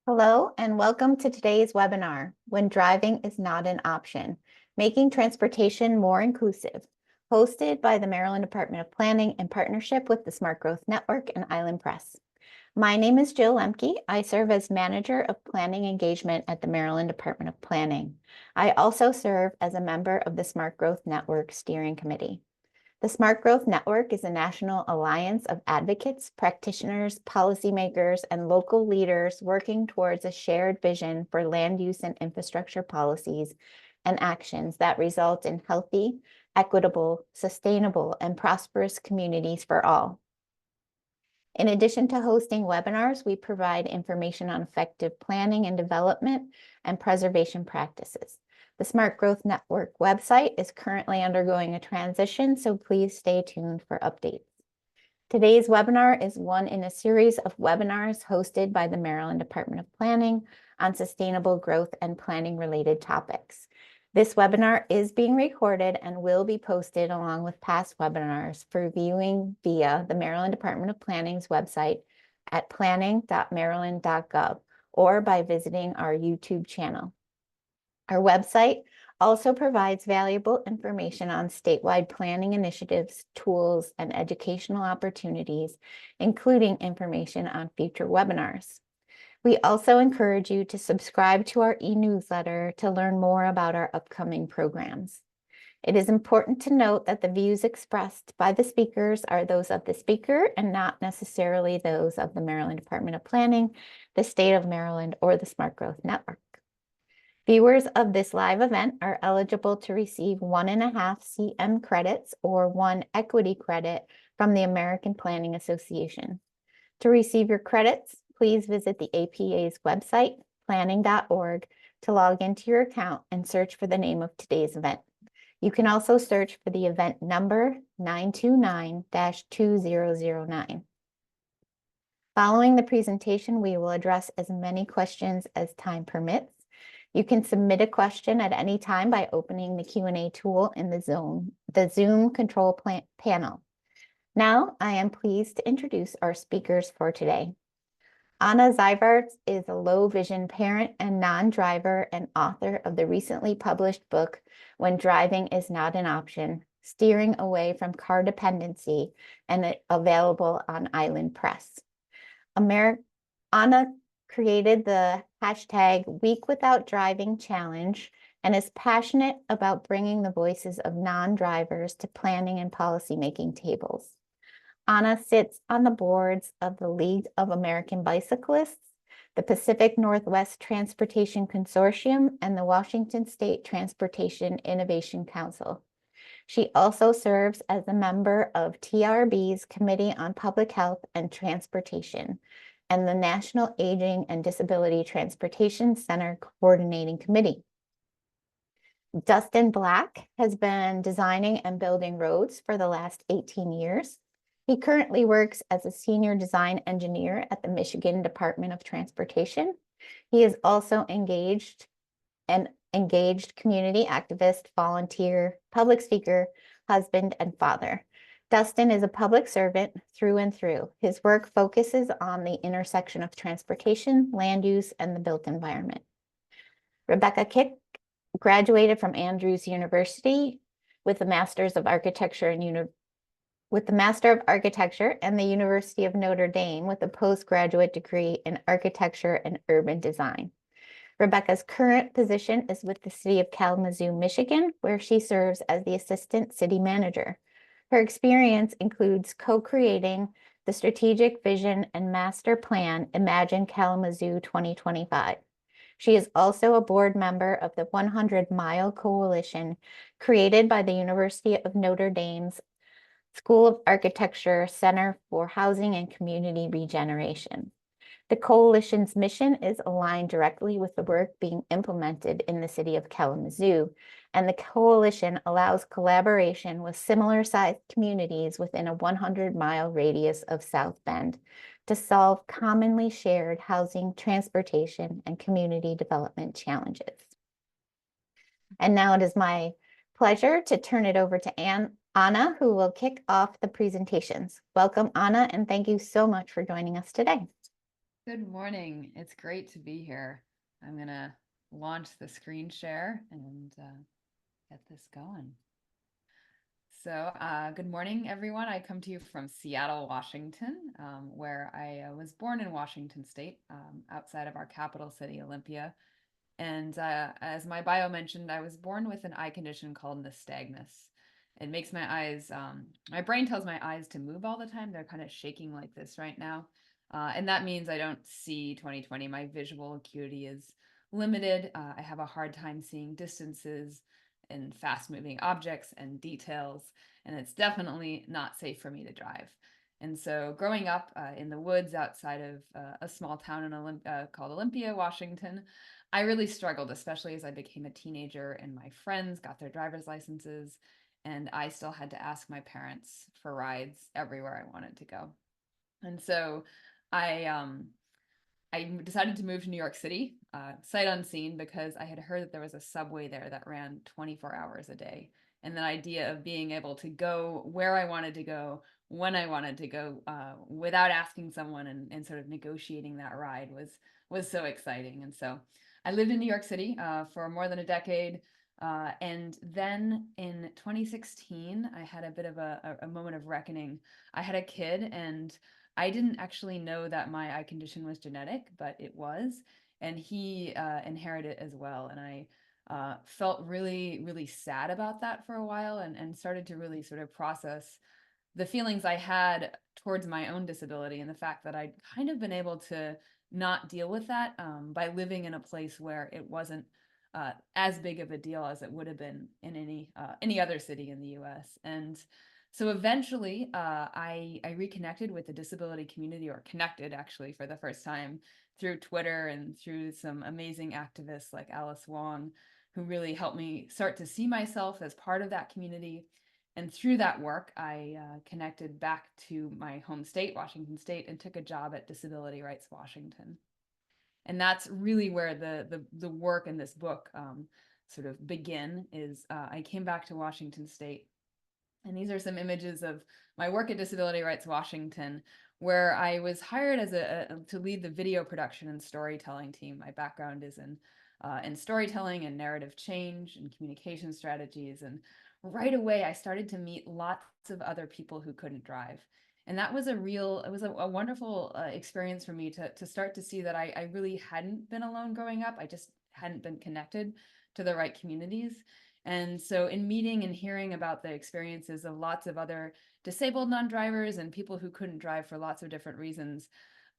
Hello, and welcome to today's webinar, When Driving is Not an Option, Making Transportation More Inclusive, hosted by the Maryland Department of Planning in partnership with the Smart Growth Network and Island Press. My name is Jill Lemke. I serve as Manager of Planning Engagement at the Maryland Department of Planning. I also serve as a member of the Smart Growth Network Steering Committee. The Smart Growth Network is a national alliance of advocates, practitioners, policymakers, and local leaders working towards a shared vision for land use and infrastructure policies and actions that result in healthy, equitable, sustainable, and prosperous communities for all. In addition to hosting webinars, we provide information on effective planning and development and preservation practices. The Smart Growth Network website is currently undergoing a transition, so please stay tuned for updates. Today's webinar is one in a series of webinars hosted by the Maryland Department of Planning on sustainable growth and planning related topics. This webinar is being recorded and will be posted along with past webinars for viewing via the Maryland Department of Planning's website at planning.maryland.gov or by visiting our YouTube channel. Our website also provides valuable information on statewide planning initiatives, tools, and educational opportunities, including information on future webinars. We also encourage you to subscribe to our e-newsletter to learn more about our upcoming programs. It is important to note that the views expressed by the speakers are those of the speaker and not necessarily those of the Maryland Department of Planning, the state of Maryland, or the Smart Growth Network. Viewers of this live event are eligible to receive 1.5 CM credits or 1 equity credit from the American Planning Association. To receive your credits, please visit the APA's website, planning.org, to log into your account and search for the name of today's event. You can also search for the event number 929-2009. Following the presentation, we will address as many questions as time permits. You can submit a question at any time by opening the Q&A tool in the Zoom control panel. Now, I am pleased to introduce our speakers for today. Anna Zeivarts is a low vision parent and non-driver and author of the recently published book, When Driving is Not an Option, Steering Away from Car Dependency, and available on Island Press. Anna created the hashtag Week Without Driving Challenge and is passionate about bringing the voices of non-drivers to planning and policymaking tables. Anna sits on the boards of the League of American Bicyclists, the Pacific Northwest Transportation Consortium, and the Washington State Transportation Innovation Council. She also serves as a member of TRB's Committee on Public Health and Transportation and the National Aging and Disability Transportation Center Coordinating Committee. Dustin Black has been designing and building roads for the last 18 years. He currently works as a senior design engineer at the Michigan Department of Transportation. He is also engaged community activist, volunteer, public speaker, husband, and father. Dustin is a public servant through and through. His work focuses on the intersection of transportation, land use, and the built environment. Rebecca Kick graduated from Andrews University with a Master's of Architecture and the Master of Architecture and the University of Notre Dame with a postgraduate degree in Architecture and Urban Design. Rebecca's current position is with the City of Kalamazoo, Michigan, where she serves as the Assistant City Manager. Her experience includes co-creating the Strategic Vision and Master Plan Imagine Kalamazoo 2025. She is also a board member of the 100 Mile Coalition created by the University of Notre Dame's School of Architecture Center for Housing and Community Regeneration. The coalition's mission is aligned directly with the work being implemented in the city of Kalamazoo, and the coalition allows collaboration with similar-sized communities within a 100-mile radius of South Bend to solve commonly shared housing, transportation, and community development challenges. And now it is my pleasure to turn it over to Anna, who will kick off the presentations. Welcome, Anna, and thank you so much for joining us today. Good morning. It's great to be here. I'm going to launch the screen share and get this going. Good morning, everyone. I come to you from Seattle, Washington, where I was born in Washington State, outside of our capital city, Olympia. And as my bio mentioned, I was born with an eye condition called nystagmus. It makes my eyes, my brain tells my eyes to move all the time. They're kind of shaking like this right now. And that means I don't see 20/20. My visual acuity is limited. I have a hard time seeing distances and fast moving objects and details. And it's definitely not safe for me to drive. And so, growing up in the woods outside of a small town in called Olympia, Washington, I really struggled, especially as I became a teenager and my friends got their driver's licenses, and I still had to ask my parents for rides everywhere I wanted to go. And so I I decided to move to New York City, sight unseen, because I had heard that there was a subway there that ran 24 hours a day. And the idea of being able to go where I wanted to go, when I wanted to go, without asking someone and sort of negotiating that ride was so exciting. And so I lived in New York City for more than a decade. And then in 2016, I had a bit of a moment of reckoning. I had a kid, and I didn't actually know that my eye condition was genetic, but it was, and he inherited it as well. And I felt really, really sad about that for a while, and started to really sort of process the feelings I had towards my own disability and the fact that I'd kind of been able to not deal with that by living in a place where it wasn't as big of a deal as it would have been in any other city in the U.S. And so eventually, I reconnected with the disability community, or connected actually for the first time through Twitter and through some amazing activists like Alice Wong, who really helped me start to see myself as part of that community. And through that work, I connected back to my home state, Washington State, and took a job at Disability Rights Washington. And that's really where the work in this book sort of begin. Is I came back to Washington State, and these are some images of my work at Disability Rights Washington, where I was hired as to lead the video production and storytelling team. My background is in storytelling and narrative change and communication strategies. And right away, I started to meet lots of other people who couldn't drive. And that was it was a wonderful experience for me to start to see that I really hadn't been alone growing up. I just hadn't been connected to the right communities. And so, in meeting and hearing about the experiences of lots of other disabled non-drivers and people who couldn't drive for lots of different reasons,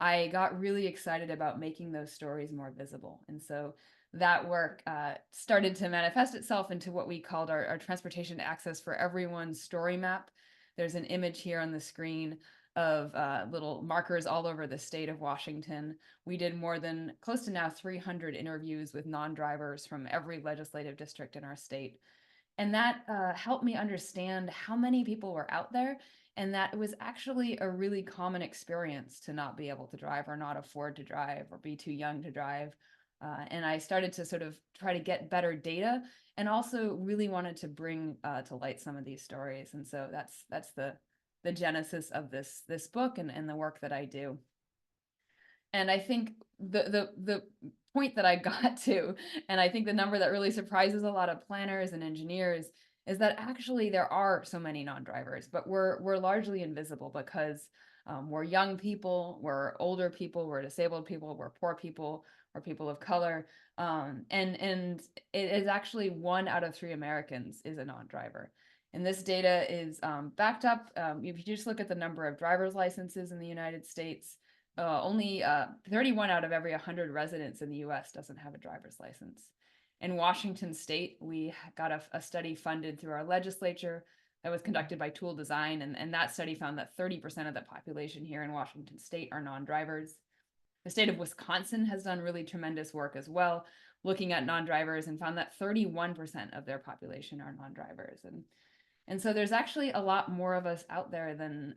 I got really excited about making those stories more visible. And so that work started to manifest itself into what we called our Transportation Access for Everyone story map. There's an image here on the screen of little markers all over the state of Washington. We did more than close to now 300 interviews with non-drivers from every legislative district in our state. And that helped me understand how many people were out there, and that it was actually a really common experience to not be able to drive, or not afford to drive, or be too young to drive. And I started to sort of try to get better data, and also really wanted to bring to light some of these stories. And so that's the genesis of this book and the work that I do. And I think the point that I got to, and I think the number that really surprises a lot of planners and engineers, is that actually there are so many non-drivers, but we're largely invisible because we're young people, we're older people, we're disabled people, we're poor people, we're people of color, and it is actually 1 out of 3 Americans is a non-driver. And this data is backed up. If you just look at the number of driver's licenses in the United States, only 31 out of every 100 residents in the US doesn't have a driver's license. In Washington State, we got a study funded through our legislature that was conducted by Tool Design, and that study found that 30% of the population here in Washington State are non-drivers. The state of Wisconsin has done really tremendous work as well, looking at non-drivers, and found that 31% of their population are non-drivers. And so there's actually a lot more of us out there than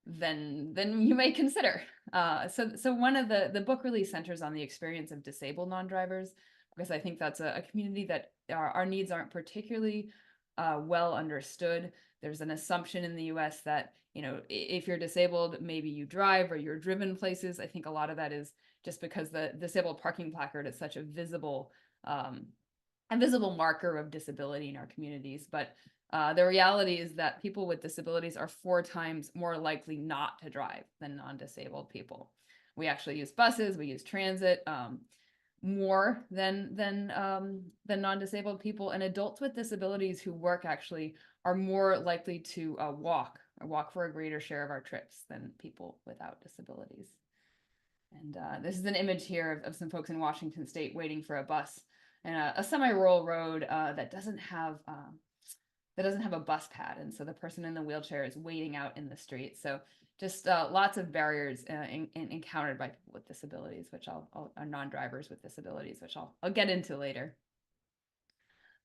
you may consider. So one of the book really centers on the experience of disabled non-drivers, because I think that's a community that our needs aren't particularly well understood. There's an assumption in the US that if you're disabled, maybe you drive or you're driven places. I think a lot of that is just because the disabled parking placard is such a visible marker of disability in our communities. But the reality is that people with disabilities are 4 times more likely not to drive than non-disabled people. We actually use buses, we use transit more than non-disabled people, and adults with disabilities who work actually are more likely to walk for a greater share of our trips than people without disabilities. And this is an image here of some folks in Washington State waiting for a bus and a semi-rural road that doesn't have a bus pad, and so the person in the wheelchair is waiting out in the street. So just lots of barriers encountered by people with disabilities, which non-drivers with disabilities, which I'll get into later.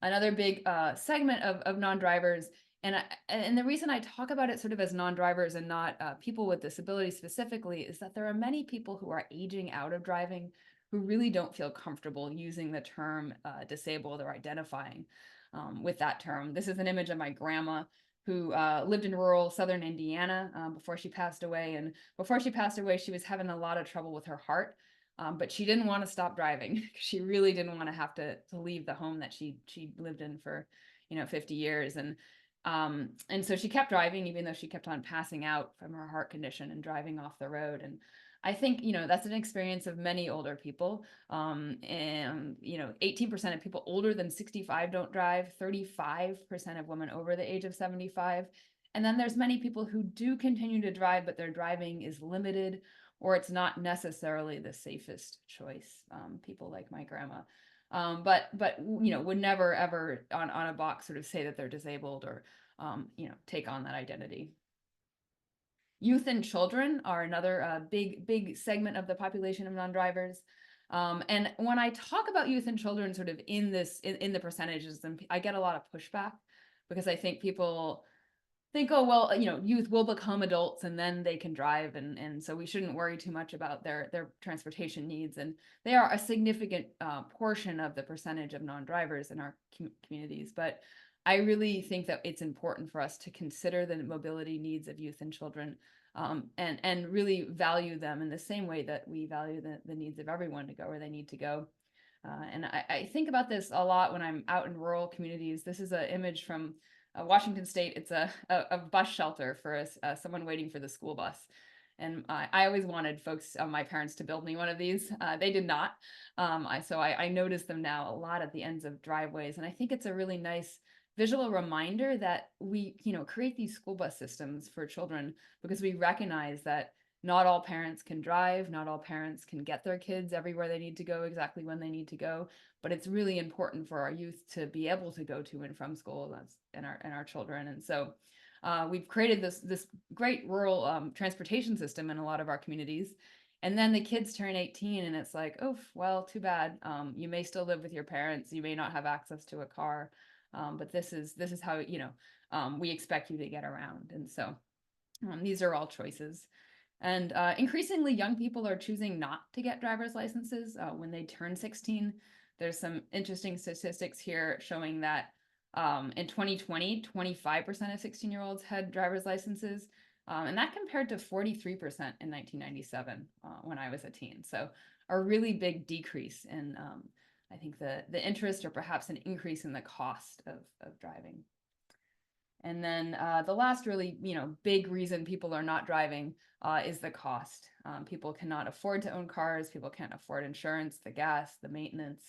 Another big segment of non-drivers, and the reason I talk about it sort of as non-drivers and not people with disabilities specifically, is that there are many people who are aging out of driving who really don't feel comfortable using the term disabled or identifying with that term. This is an image of my grandma who lived in rural southern Indiana before she passed away. And before she passed away, she was having a lot of trouble with her heart. But she didn't want to stop driving. She really didn't want to have to leave the home that she lived in for 50 years. And so she kept driving, even though she kept on passing out from her heart condition and driving off the road. And I think that's an experience of many older people. And 18% of people older than 65 don't drive, 35% of women over the age of 75. And then there's many people who do continue to drive, but their driving is limited, or it's not necessarily the safest choice. People like my grandma, but would never ever on a box sort of say that they're disabled or take on that identity. Youth and children are another big segment of the population of non-drivers. And when I talk about youth and children sort of in the percentages, then I get a lot of pushback, because I think people think, oh, well, youth will become adults and then they can drive. And so we shouldn't worry too much about their transportation needs. And they are a significant portion of the percentage of non-drivers in our communities. But I really think that it's important for us to consider the mobility needs of youth and children, and really value them in the same way that we value the needs of everyone to go where they need to go. And I think about this a lot when I'm out in rural communities. This is an image from Washington State. It's a bus shelter for someone waiting for the school bus. And I always wanted my parents to build me one of these. They did not. So I notice them now a lot at the ends of driveways. And I think it's a really nice visual reminder that we create these school bus systems for children because we recognize that not all parents can drive, not all parents can get their kids everywhere they need to go exactly when they need to go, but it's really important for our youth to be able to go to and from school, and our children. And so we've created this great rural transportation system in a lot of our communities. And then the kids turn 18 and it's like, oh, well, too bad. You may still live with your parents. You may not have access to a car. But this is how we expect you to get around. And so these are all choices. And increasingly young people are choosing not to get driver's licenses when they turn 16. There's some interesting statistics here showing that in 2020, 25% of 16-year-olds had driver's licenses. And that compared to 43% in 1997 when I was a teen. So a really big decrease in I think the interest, or perhaps an increase in the cost of driving. And then the last really big reason people are not driving is the cost. People cannot afford to own cars. People can't afford insurance, the gas, the maintenance.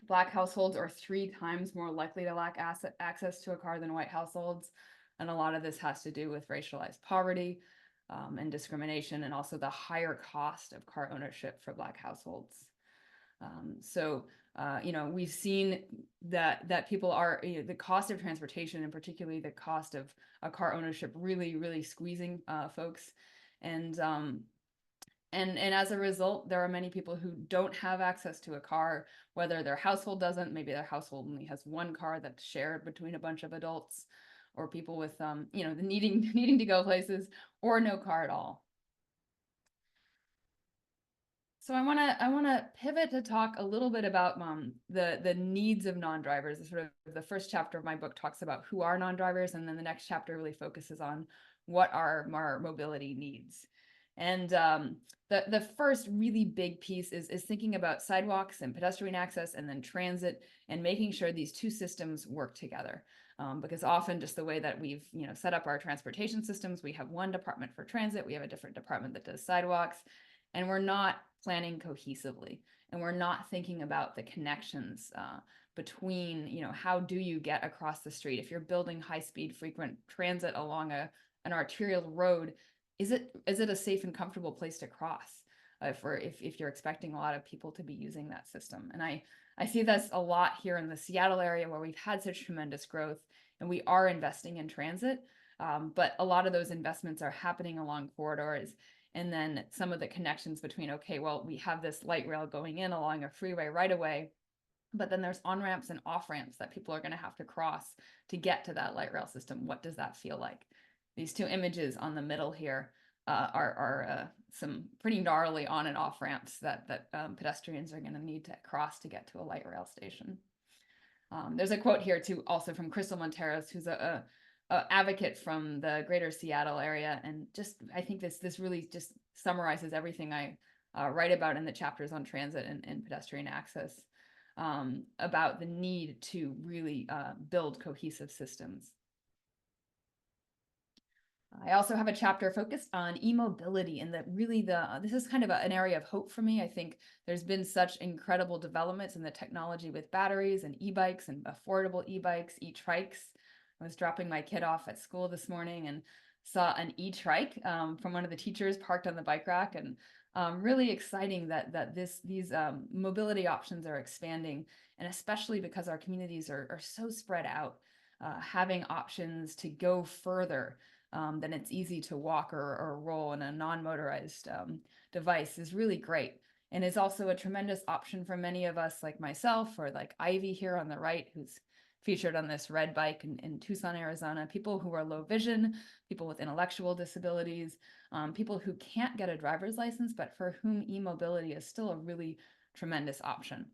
Black households are 3 times more likely to lack access to a car than white households. And a lot of this has to do with racialized poverty and discrimination, and also the higher cost of car ownership for Black households. So we've seen that people are the cost of transportation, and particularly the cost of a car ownership, really squeezing folks. And as a result, there are many people who don't have access to a car, whether their household doesn't. Maybe their household only has one car that's shared between a bunch of adults, or people with the needing to go places, or no car at all. So I wanna pivot to talk a little bit about the needs of non-drivers. Sort of the first chapter of my book talks about who are non-drivers, and then the next chapter really focuses on what are our mobility needs. And the first really big piece is thinking about sidewalks and pedestrian access, and then transit, and making sure these two systems work together. Because often just the way that we've set up our transportation systems, we have one department for transit, we have a different department that does sidewalks, and we're not planning cohesively, and we're not thinking about the connections between, how do you get across the street? If you're building high-speed frequent transit along an arterial road, is it a safe and comfortable place to cross if you're expecting a lot of people to be using that system? And I see this a lot here in the Seattle area, where we've had such tremendous growth and we are investing in transit, but a lot of those investments are happening along corridors. And then some of the connections between, okay, well, we have this light rail going in along a freeway right away, but then there's on-ramps and off-ramps that people are going to have to cross to get to that light rail system. What does that feel like? These two images on the middle here are some pretty gnarly on and off ramps that pedestrians are going to need to cross to get to a light rail station. There's a quote here too, also from Crystal Monteros, who's a advocate from the greater Seattle area, and just I think this really just summarizes everything I write about in the chapters on transit and pedestrian access, about the need to really build cohesive systems. I also have a chapter focused on e-mobility, and that really this is kind of an area of hope for me. I think there's been such incredible developments in the technology with batteries and e-bikes and affordable e-bikes, e-trikes. I was dropping my kid off at school this morning and saw an e-trike from one of the teachers parked on the bike rack, and really exciting that these mobility options are expanding, and especially because our communities are so spread out, having options to go further then it's easy to walk or roll in a non-motorized device is really great. And is also a tremendous option for many of us, like myself, or like Ivy here on the right, who's featured on this red bike in Tucson, Arizona. People who are low vision, people with intellectual disabilities, people who can't get a driver's license, but for whom e-mobility is still a really tremendous option.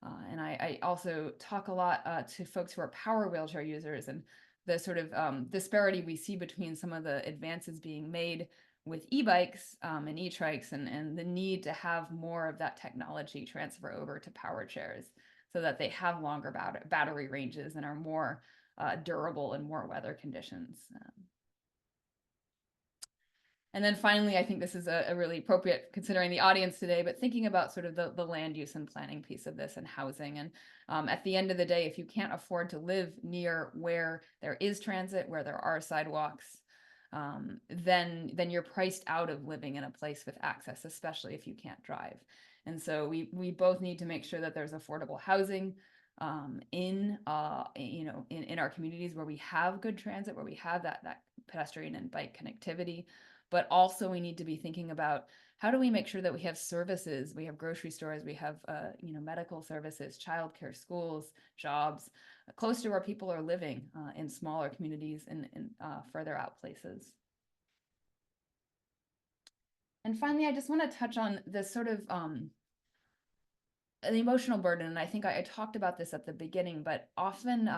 And I also talk a lot to folks who are power wheelchair users, and the sort of disparity we see between some of the advances being made with e-bikes and e-trikes, and the need to have more of that technology transfer over to power chairs so that they have longer battery ranges and are more durable in more weather conditions. And then finally, I think this is a really appropriate considering the audience today, but thinking about sort of the land use and planning piece of this and housing. And at the end of the day, if you can't afford to live near where there is transit, where there are sidewalks, then you're priced out of living in a place with access, especially if you can't drive. And so we both need to make sure that there's affordable housing in our communities where we have good transit, where we have that pedestrian and bike connectivity. But also we need to be thinking about how do we make sure that we have services, we have grocery stores, we have medical services, childcare, schools, jobs, close to where people are living in smaller communities and further out places. And finally, I just want to touch on this sort of the emotional burden. And I think I talked about this at the beginning, but often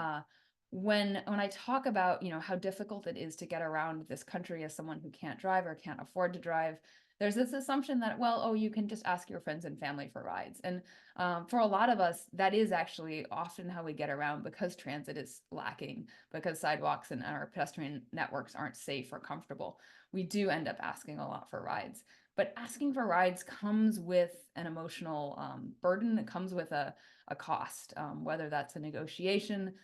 when I talk about how difficult it is to get around this country as someone who can't drive or can't afford to drive, there's this assumption that, well, oh, you can just ask your friends and family for rides. And for a lot of us, that is actually often how we get around, because transit is lacking, because sidewalks and our pedestrian networks aren't safe or comfortable. We do end up asking a lot for rides. But asking for rides comes with an emotional burden. It comes with a cost, whether that's a negotiation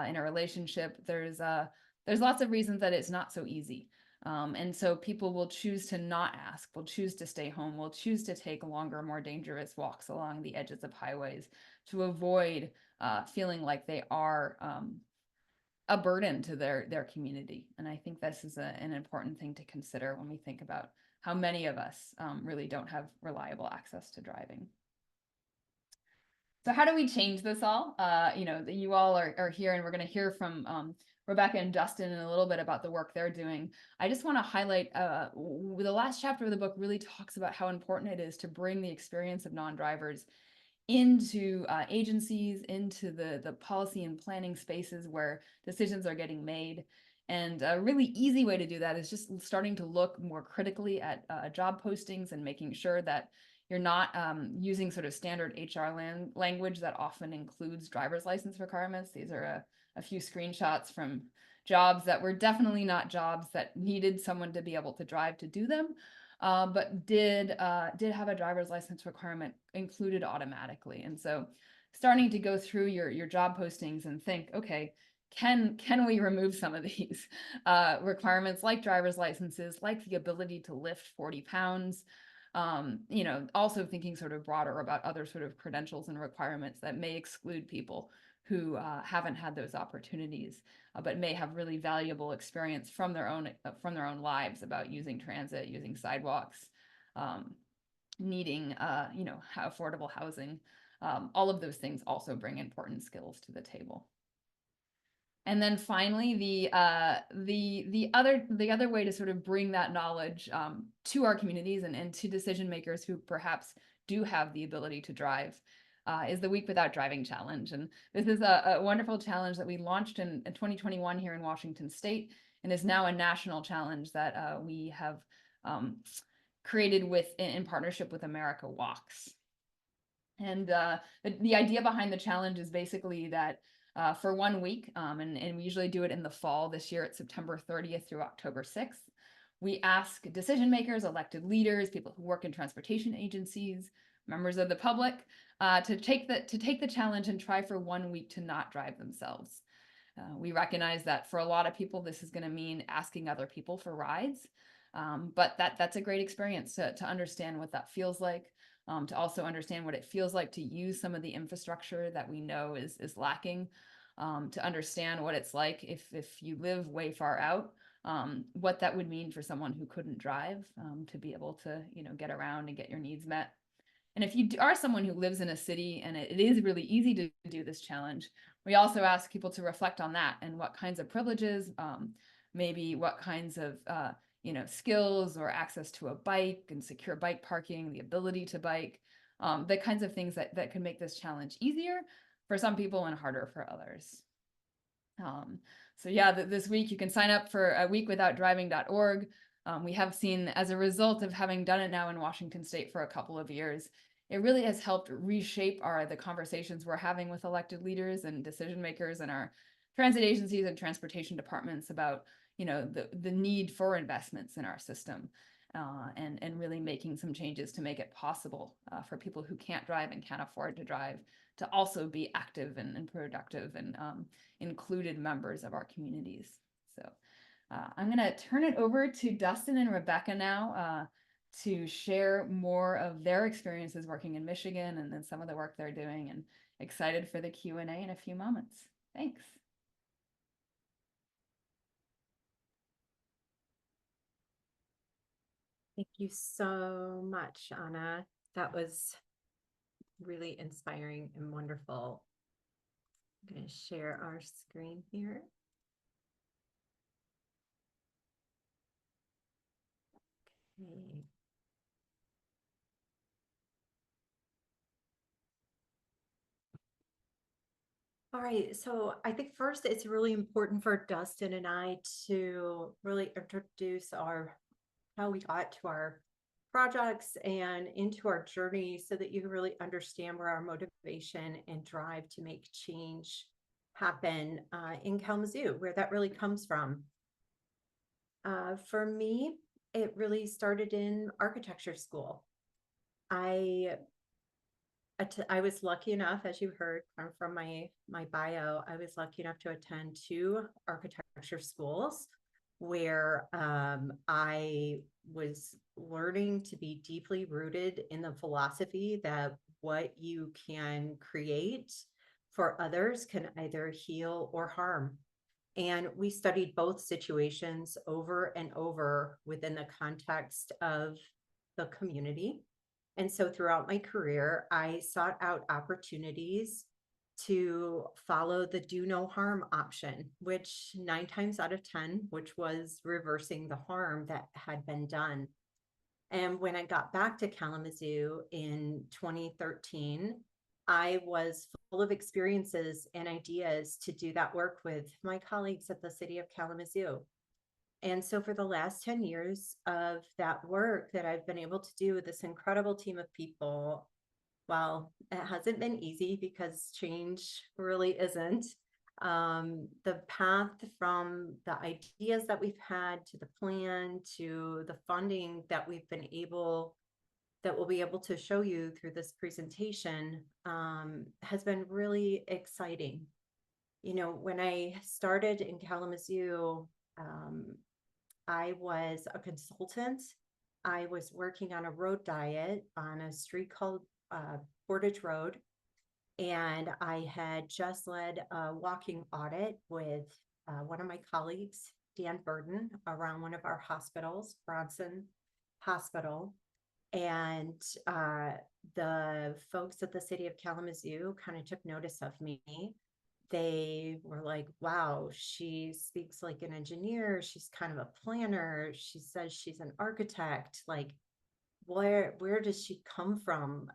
in a relationship. There's lots of reasons that it's not so easy. And so people will choose to not ask, will choose to stay home, will choose to take longer, more dangerous walks along the edges of highways to avoid feeling like they are a burden to their community. And I think this is an important thing to consider when we think about how many of us really don't have reliable access to driving. So how do we change this all? You all are here, and we're going to hear from Rebecca and Dustin in a little bit about the work they're doing, I just want to highlight the last chapter of the book really talks about how important it is to bring the experience of non-drivers into agencies, into the policy and planning spaces where decisions are getting made. And a really easy way to do that is just starting to look more critically at job postings and making sure that you're not using sort of standard HR language that often includes driver's license requirements. These are a few screenshots from jobs that were definitely not jobs that needed someone to be able to drive to do them, but did have a driver's license requirement included automatically. And so starting to go through your job postings and think, okay, can we remove some of these requirements like driver's licenses, like the ability to lift 40 pounds, also thinking sort of broader about other sort of credentials and requirements that may exclude people who haven't had those opportunities, but may have really valuable experience from their own lives about using transit, using sidewalks, needing affordable housing. All of those things also bring important skills to the table. And then finally, the other way to sort of bring that knowledge to our communities and to decision makers who perhaps do have the ability to drive is the Week Without Driving Challenge. And this is a wonderful challenge that we launched in 2021 here in Washington State, and is now a national challenge that we have created in partnership with America Walks. And the idea behind the challenge is basically that for 1 week, and we usually do it in the fall. This year it's September 30th through October 6th. We ask decision makers, elected leaders, people who work in transportation agencies, members of the public, to take the challenge and try for 1 week to not drive themselves. We recognize that for a lot of people, this is going to mean asking other people for rides, but that's a great experience to understand what that feels like. To also understand what it feels like to use some of the infrastructure that we know is lacking, to understand what it's like if you live way far out, what that would mean for someone who couldn't drive, to be able to get around and get your needs met. And if you are someone who lives in a city and it is really easy to do this challenge, we also ask people to reflect on that and what kinds of privileges, maybe what kinds of skills or access to a bike and secure bike parking, the ability to bike, the kinds of things that can make this challenge easier for some people and harder for others. So yeah, this week you can sign up for a weekwithoutdriving.org. We have seen, as a result of having done it now in Washington State for a couple of years, it really has helped reshape the conversations we're having with elected leaders and decision makers in our transit agencies and transportation departments about the need for investments in our system, and really making some changes to make it possible for people who can't drive and can't afford to drive to also be active and productive and included members of our communities. So I'm going to turn it over to Dustin and Rebecca now to share more of their experiences working in Michigan and then some of the work they're doing, and excited for the Q&A in a few moments. Thanks. Thank you so much, Anna. That was really inspiring and wonderful. I'm going to share our screen here. Okay. All right, so I think first it's really important for Dustin and I to really introduce how we got to our projects and into our journey so that you really understand where our motivation and drive to make change happen in Kalamazoo, where that really comes from. For me, it really started in architecture school. I was lucky enough, as you heard from my bio, I was lucky enough to attend 2 architecture schools where I was learning to be deeply rooted in the philosophy that what you can create for others can either heal or harm. And we studied both situations over and over within the context of the community. And so throughout my career, I sought out opportunities to follow the do no harm option, which 9 times out of 10, which was reversing the harm that had been done. And when I got back to Kalamazoo in 2013, I was full of experiences and ideas to do that work with my colleagues at the city of Kalamazoo. And so for the last 10 years of that work that I've been able to do with this incredible team of people, well, it hasn't been easy because change really isn't. The path from the ideas that we've had to the plan to the funding that we've been able, that we'll be able to show you through this presentation, has been really exciting. You know, when I started in Kalamazoo, I was a consultant. I was working on a road diet on a street called Portage Road. And I had just led a walking audit with one of my colleagues, Dan Burden, around one of our hospitals, Bronson Hospital. And the folks at the city of Kalamazoo kind of took notice of me. They were like, wow, she speaks like an engineer. She's kind of a planner. She says she's an architect. Like, where does she come from?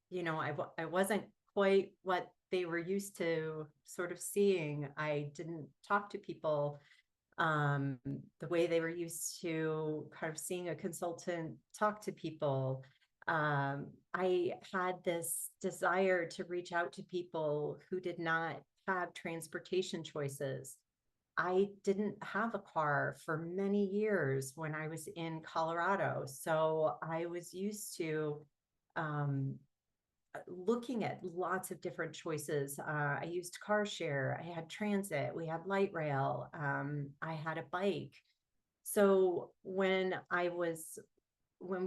You know, I wasn't quite what they were used to sort of seeing. I didn't talk to people the way they were used to kind of seeing a consultant talk to people. I had this desire to reach out to people who did not have transportation choices. I didn't have a car for many years when I was in Colorado. So I was used to looking at lots of different choices. I used car share, I had transit, we had light rail, I had a bike. So when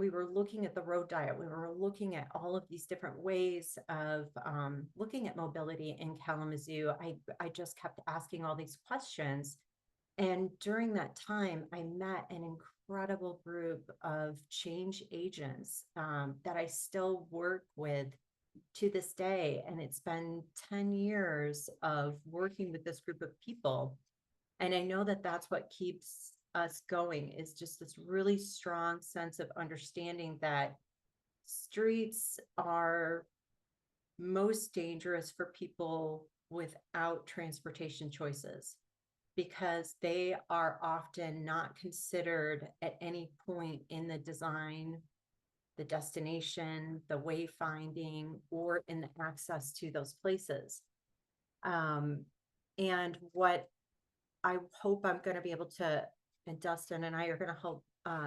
we were looking at the road diet, we were looking at all of these different ways of looking at mobility in Kalamazoo. I just kept asking all these questions. And during that time, I met an incredible group of change agents that I still work with to this day. And it's been 10 years of working with this group of people. And I know that that's what keeps us going, is just this really strong sense of understanding that streets are most dangerous for people without transportation choices, because they are often not considered at any point in the design, the destination, the wayfinding, or in the access to those places. And what I hope I'm going to be able to, and Dustin and I are going to help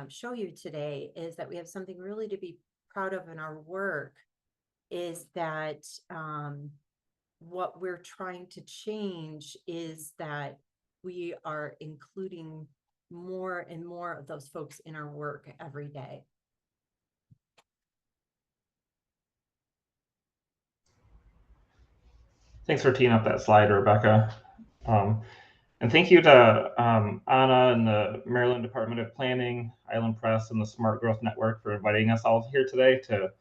show you today, is that we have something really to be proud of in our work, is that what we're trying to change is that we are including more and more of those folks in our work every day. Thanks for teeing up that slide, Rebecca. And thank you to Anna and the Maryland Department of Planning, Island Press, and the Smart Growth Network for inviting us all here today to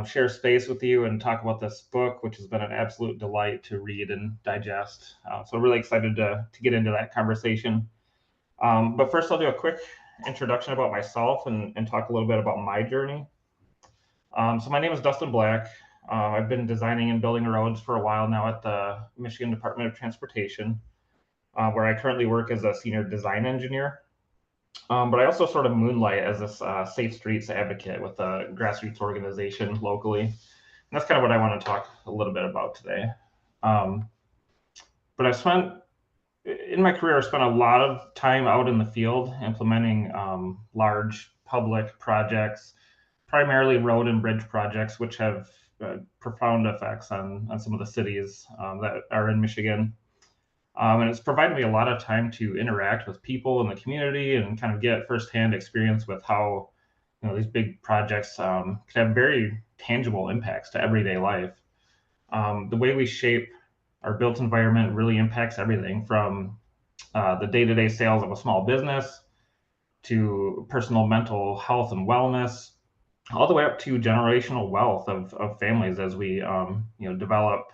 share space with you and talk about this book, which has been an absolute delight to read and digest. So really excited to get into that conversation. But first, I'll do a quick introduction about myself and talk a little bit about my journey. So my name is Dustin Black. I've been designing and building roads for a while now at the Michigan Department of Transportation, where I currently work as a senior design engineer. But I also sort of moonlight as this safe streets advocate with a grassroots organization locally. And that's kind of what I want to talk a little bit about today. But in my career, I spent a lot of time out in the field implementing large public projects, primarily road and bridge projects, which have profound effects on some of the cities that are in Michigan. And it's provided me a lot of time to interact with people in the community and kind of get firsthand experience with how these big projects can have very tangible impacts to everyday life. The way we shape our built environment really impacts everything from the day-to-day sales of a small business to personal mental health and wellness, all the way up to generational wealth of families as we develop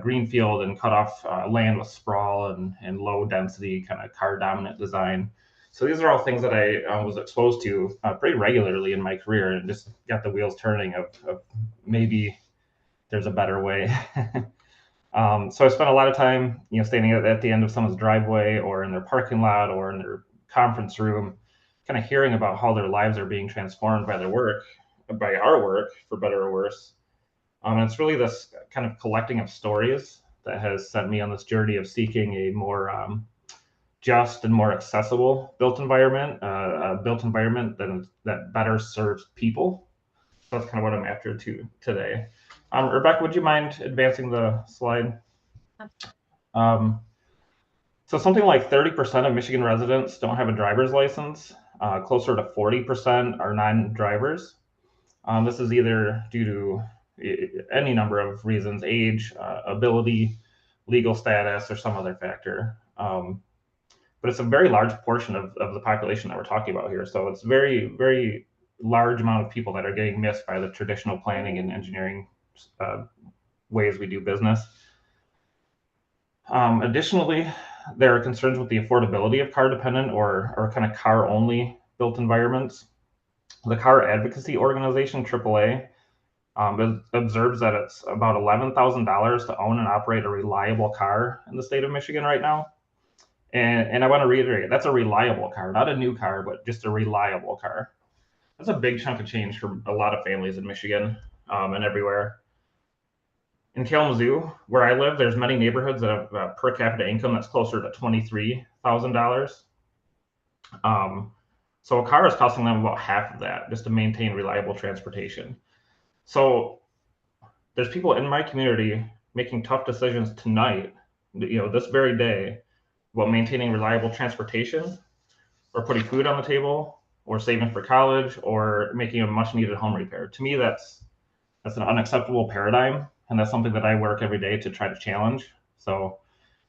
greenfield and cut off land with sprawl and low density kind of car dominant design. So these are all things that I was exposed to pretty regularly in my career, and just got the wheels turning of maybe there's a better way. So I spent a lot of time, standing at the end of someone's driveway or in their parking lot or in their conference room, kind of hearing about how their lives are being transformed by by our work, for better or worse. And it's really this kind of collecting of stories that has sent me on this journey of seeking a more just and more accessible built environment, a built environment that better serves people. So that's kind of what I'm after today. Rebecca, would you mind advancing the slide? Um, so something like 30% of Michigan residents don't have a driver's license. Closer to 40% are non-drivers. This is either due to any number of reasons: age, ability, legal status, or some other factor. But it's a very large portion of the population that we're talking about here. So it's very, very large amount of people that are getting missed by the traditional planning and engineering ways we do business. Additionally, there are concerns with the affordability of car-dependent or kind of car-only built environments. The Car Advocacy organization, AAA, observes that it's about $11,000 to own and operate a reliable car in the state of Michigan right now. And I want to reiterate, that's a reliable car, not a new car, but just a reliable car. That's a big chunk of change for a lot of families in Michigan and everywhere. In Kalamazoo, where I live, there's many neighborhoods that have per capita income that's closer to $23,000. So a car is costing them about half of that just to maintain reliable transportation. So there's people in my community making tough decisions tonight, this very day, about maintaining reliable transportation, or putting food on the table, or saving for college, or making a much needed home repair. To me, that's an unacceptable paradigm, and that's something that I work every day to try to challenge. So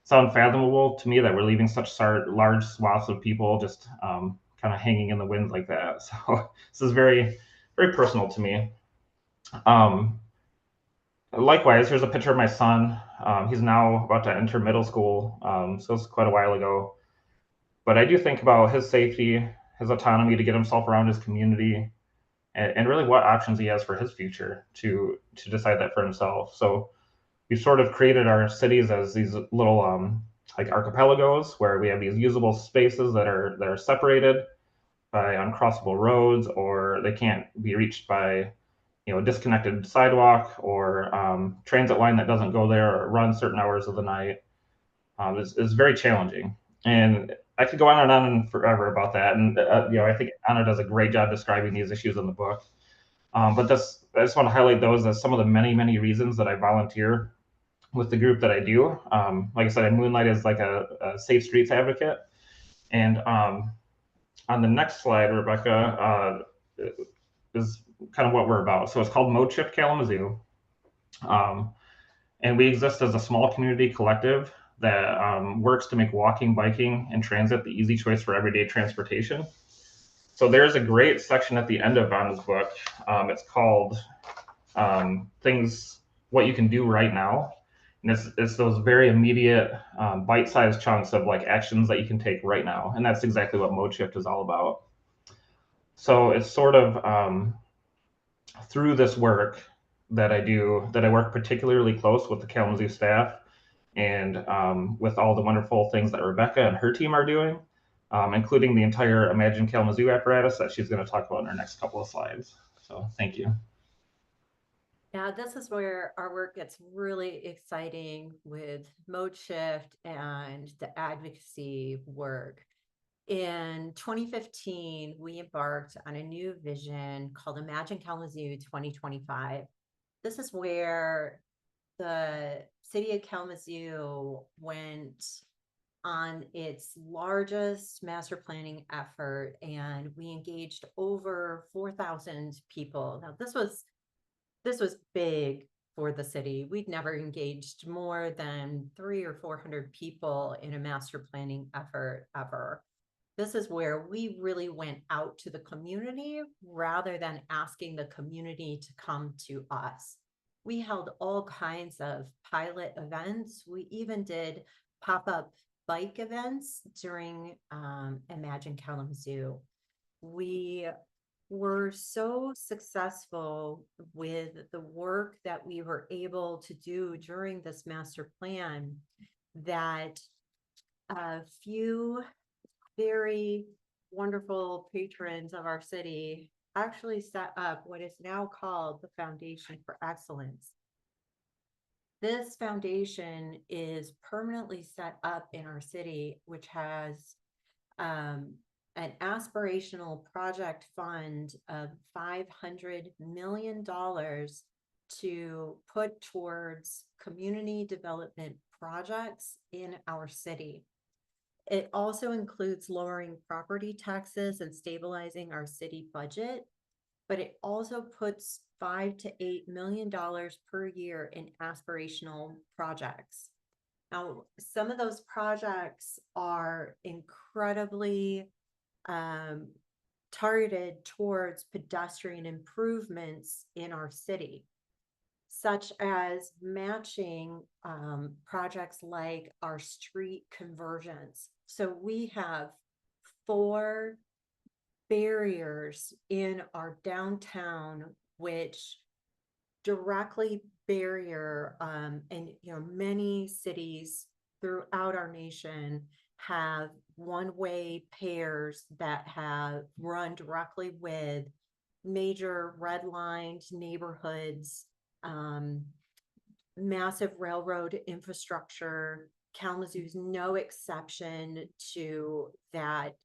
it's unfathomable to me that we're leaving such large swaths of people just kind of hanging in the wind like that. So this is very, very personal to me. Likewise, here's a picture of my son. He's now about to enter middle school, so it's quite a while ago. But I do think about his safety, his autonomy to get himself around his community, and really what options he has for his future to decide that for himself. So we've sort of created our cities as these little like archipelagos where we have these usable spaces that are separated by uncrossable roads, or they can't be reached by a disconnected sidewalk or transit line that doesn't go there or run certain hours of the night. Is very challenging, and I could go on forever about that. And I think Anna does a great job describing these issues in the book. But I just want to highlight those as some of the many, many reasons that I volunteer with the group that I do. Like I said, I moonlight as like a safe streets advocate. And on the next slide, Rebecca, is kind of what we're about. So it's called Mode Shift Kalamazoo. And we exist as a small community collective that works to make walking, biking, and transit the easy choice for everyday transportation. So there's a great section at the end of Anna's book. It's called What You Can Do Right Now. And it's those very immediate bite-sized chunks of like actions that you can take right now. And that's exactly what Mode Shift is all about. So it's sort of through this work that I work particularly close with the Kalamazoo staff and with all the wonderful things that Rebecca and her team are doing, including the entire Imagine Kalamazoo apparatus that she's going to talk about in her next couple of slides. So thank you. Yeah, this is where our work gets really exciting with Mode Shift and the advocacy work. In 2015, we embarked on a new vision called Imagine Kalamazoo 2025. This is where the city of Kalamazoo went on its largest master planning effort, and we engaged over 4,000 people. Now, this was big for the city. We'd never engaged more than 300 or 400 people in a master planning effort ever. This is where we really went out to the community rather than asking the community to come to us. we held all kinds of pilot events. We even did pop-up bike events during Imagine Kalamazoo. We were so successful with the work that we were able to do during this master plan that a few very wonderful patrons of our city actually set up what is now called the Foundation for Excellence. This foundation is permanently set up in our city, which has an aspirational project fund of $500 million to put towards community development projects in our city. It also includes lowering property taxes and stabilizing our city budget, but it also puts $5 to $8 million per year in aspirational projects. Now, some of those projects are incredibly targeted towards pedestrian improvements in our city, such as matching projects like our street conversions. So we have 4 barriers in our downtown which directly barrier and many cities throughout our nation have one-way pairs that have run directly with major red-lined neighborhoods, massive railroad infrastructure. Kalamazoo's no exception to that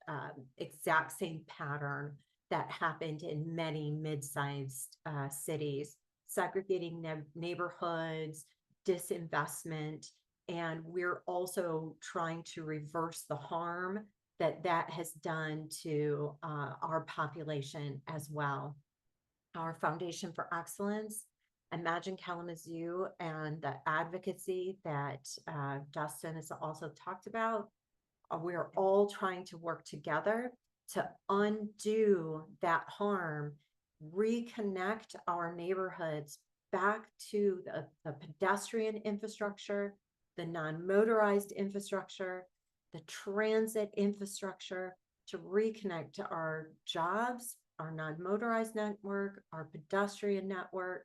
exact same pattern that happened in many mid-sized cities, segregating neighborhoods, disinvestment, and we're also trying to reverse the harm that that has done to our population as well. Our Foundation for Excellence, Imagine Kalamazoo, and the advocacy that Dustin has also talked about, we're all trying to work together to undo that harm, reconnect our neighborhoods back to the pedestrian infrastructure, the non-motorized infrastructure, the transit infrastructure, to reconnect to our jobs, our non-motorized network, our pedestrian network.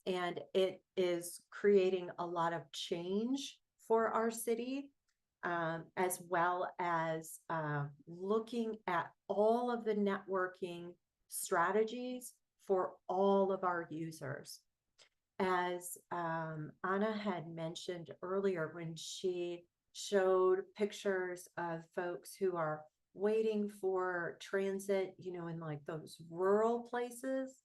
And it is creating a lot of change for our city, as well as looking at all of the networking strategies for all of our users. As Anna had mentioned earlier, when she showed pictures of folks who are waiting for transit, in like those rural places,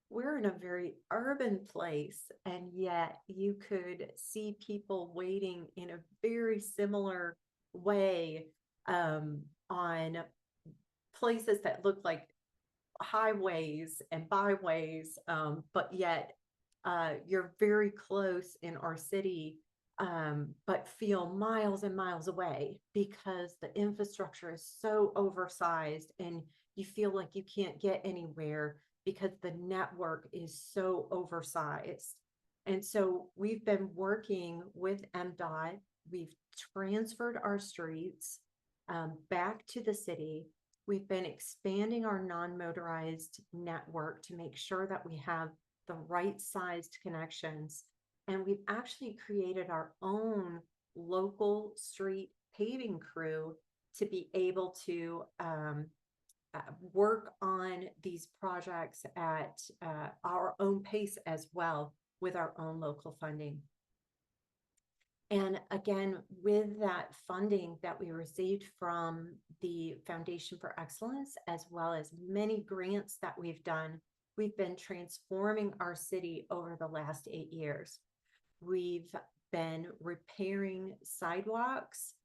we're in a very urban place, and yet you could see people waiting in a very similar way on places that look like highways and byways, but yet you're very close in our city, but feel miles and miles away because the infrastructure is so oversized and you feel like you can't get anywhere because the network is so oversized. And so we've been working with MDOT. We've transferred our streets back to the city. We've been expanding our non-motorized network to make sure that we have the right sized connections. And we've actually created our own local street paving crew to be able to work on these projects at our own pace as well, with our own local funding. And again, with that funding that we received from the Foundation for Excellence, as well as many grants that we've done, we've been transforming our city over the last 8 years. We've been repairing sidewalks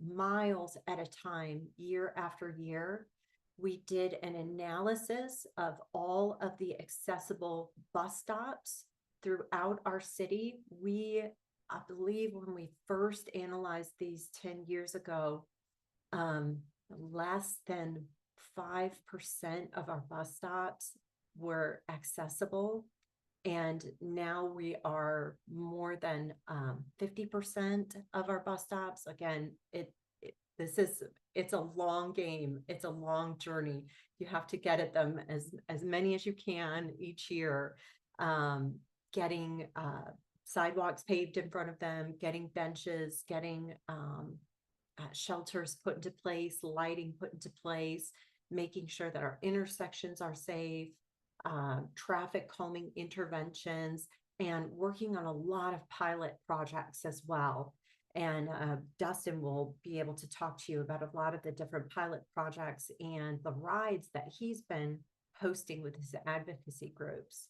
miles at a time, year after year. We did an analysis of all of the accessible bus stops throughout our city. I believe when we first analyzed these 10 years ago, less than 5% of our bus stops were accessible. And now we are more than 50% of our bus stops. Again, it's a long game. It's a long journey. You have to get at them as many as you can each year. Getting sidewalks paved in front of them, getting benches, getting shelters put into place, lighting put into place, making sure that our intersections are safe, traffic calming interventions, and working on a lot of pilot projects as well. And Dustin will be able to talk to you about a lot of the different pilot projects and the rides that he's been hosting with his advocacy groups.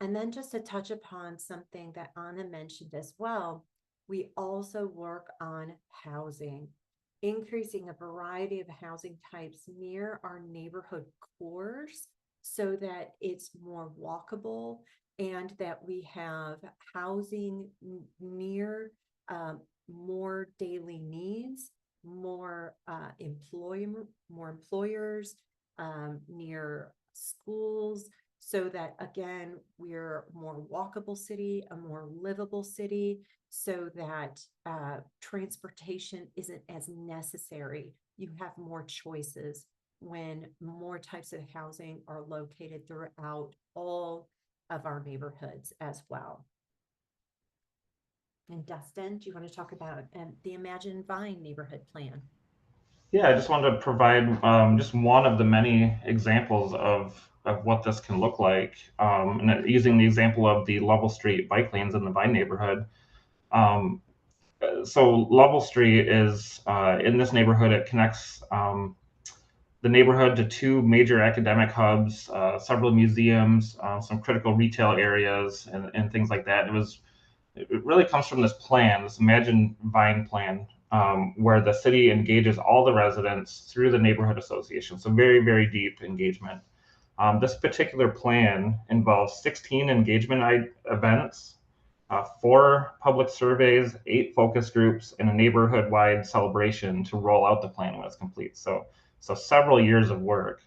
And then just to touch upon something that Anna mentioned as well, we also work on housing, increasing a variety of housing types near our neighborhood cores so that it's more walkable and that we have housing near more daily needs, more employers near schools, so that again, we're a more walkable city, a more livable city, so that transportation isn't as necessary. You have more choices when more types of housing are located throughout all of our neighborhoods as well. And Dustin, do you want to talk about the Imagine Vine neighborhood plan? Yeah, I just wanted to provide just one of the many examples of what this can look like. And using the example of the Level Street bike lanes in the Vine neighborhood. So Level Street is in this neighborhood. It connects the neighborhood to two major academic hubs, several museums, some critical retail areas, and things like that. It really comes from this plan, this Imagine Vine plan, where the city engages all the residents through the neighborhood association. So very, very deep engagement. This particular plan involves 16 engagement events, 4 public surveys, 8 focus groups, and a neighborhood-wide celebration to roll out the plan when it's complete. So several years of work.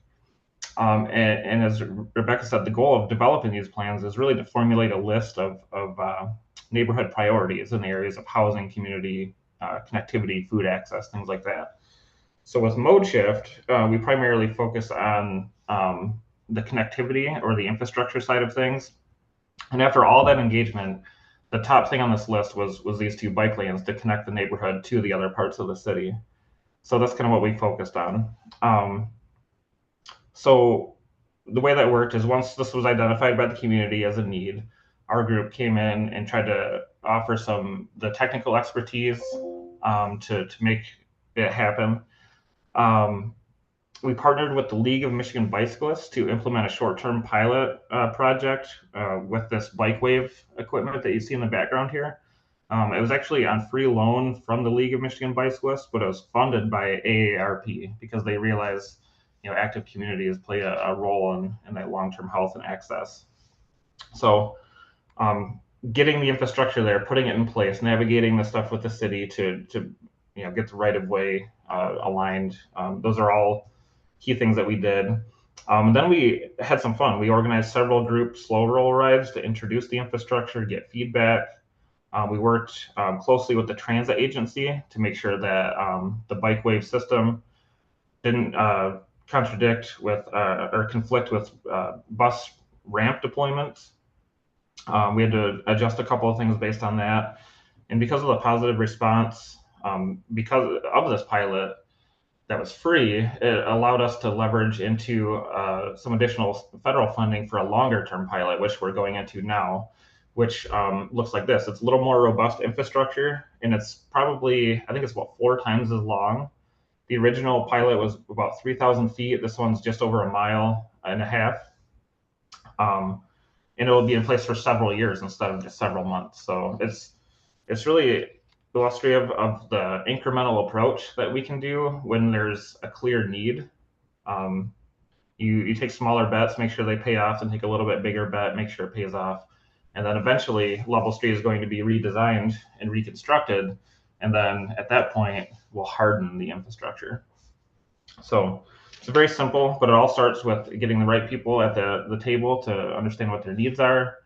And as Rebecca said, the goal of developing these plans is really to formulate a list of neighborhood priorities in the areas of housing, community, connectivity, food access, things like that. So with Mode Shift, we primarily focus on the connectivity or the infrastructure side of things. And after all that engagement, the top thing on this list was these 2 bike lanes to connect the neighborhood to the other parts of the city. So that's kind of what we focused on. So the way that worked is once this was identified by the community as a need, our group came in and tried to offer the technical expertise to make it happen. We partnered with the League of Michigan Bicyclists to implement a short-term pilot project with this bike wave equipment that you see in the background here. It was actually on free loan from the League of Michigan Bicyclists, but it was funded by AARP because they realized active communities play a role in that long-term health and access. So getting the infrastructure there, putting it in place, navigating the stuff with the city to get the right of way aligned. Those are all key things that we did. And then we had some fun. We organized several group slow roll rides to introduce the infrastructure, get feedback. We worked closely with the transit agency to make sure that the bike wave system didn't contradict with or conflict with bus ramp deployments. We had to adjust a couple of things based on that. And because of the positive response, because of this pilot that was free, it allowed us to leverage into some additional federal funding for a longer term pilot, which we're going into now, which looks like this. It's a little more robust infrastructure, and it's probably, I think it's about 4 times as long. The original pilot was about 3,000 feet. This one's just over 1.5 miles. And it will be in place for several years instead of just several months. So it's really illustrative of the incremental approach that we can do when there's a clear need. You take smaller bets, make sure they pay off, and take a little bit bigger bet, make sure it pays off. And then eventually Level Street is going to be redesigned and reconstructed. And then at that point, we'll harden the infrastructure. So it's very simple, but it all starts with getting the right people at the table to understand what their needs are,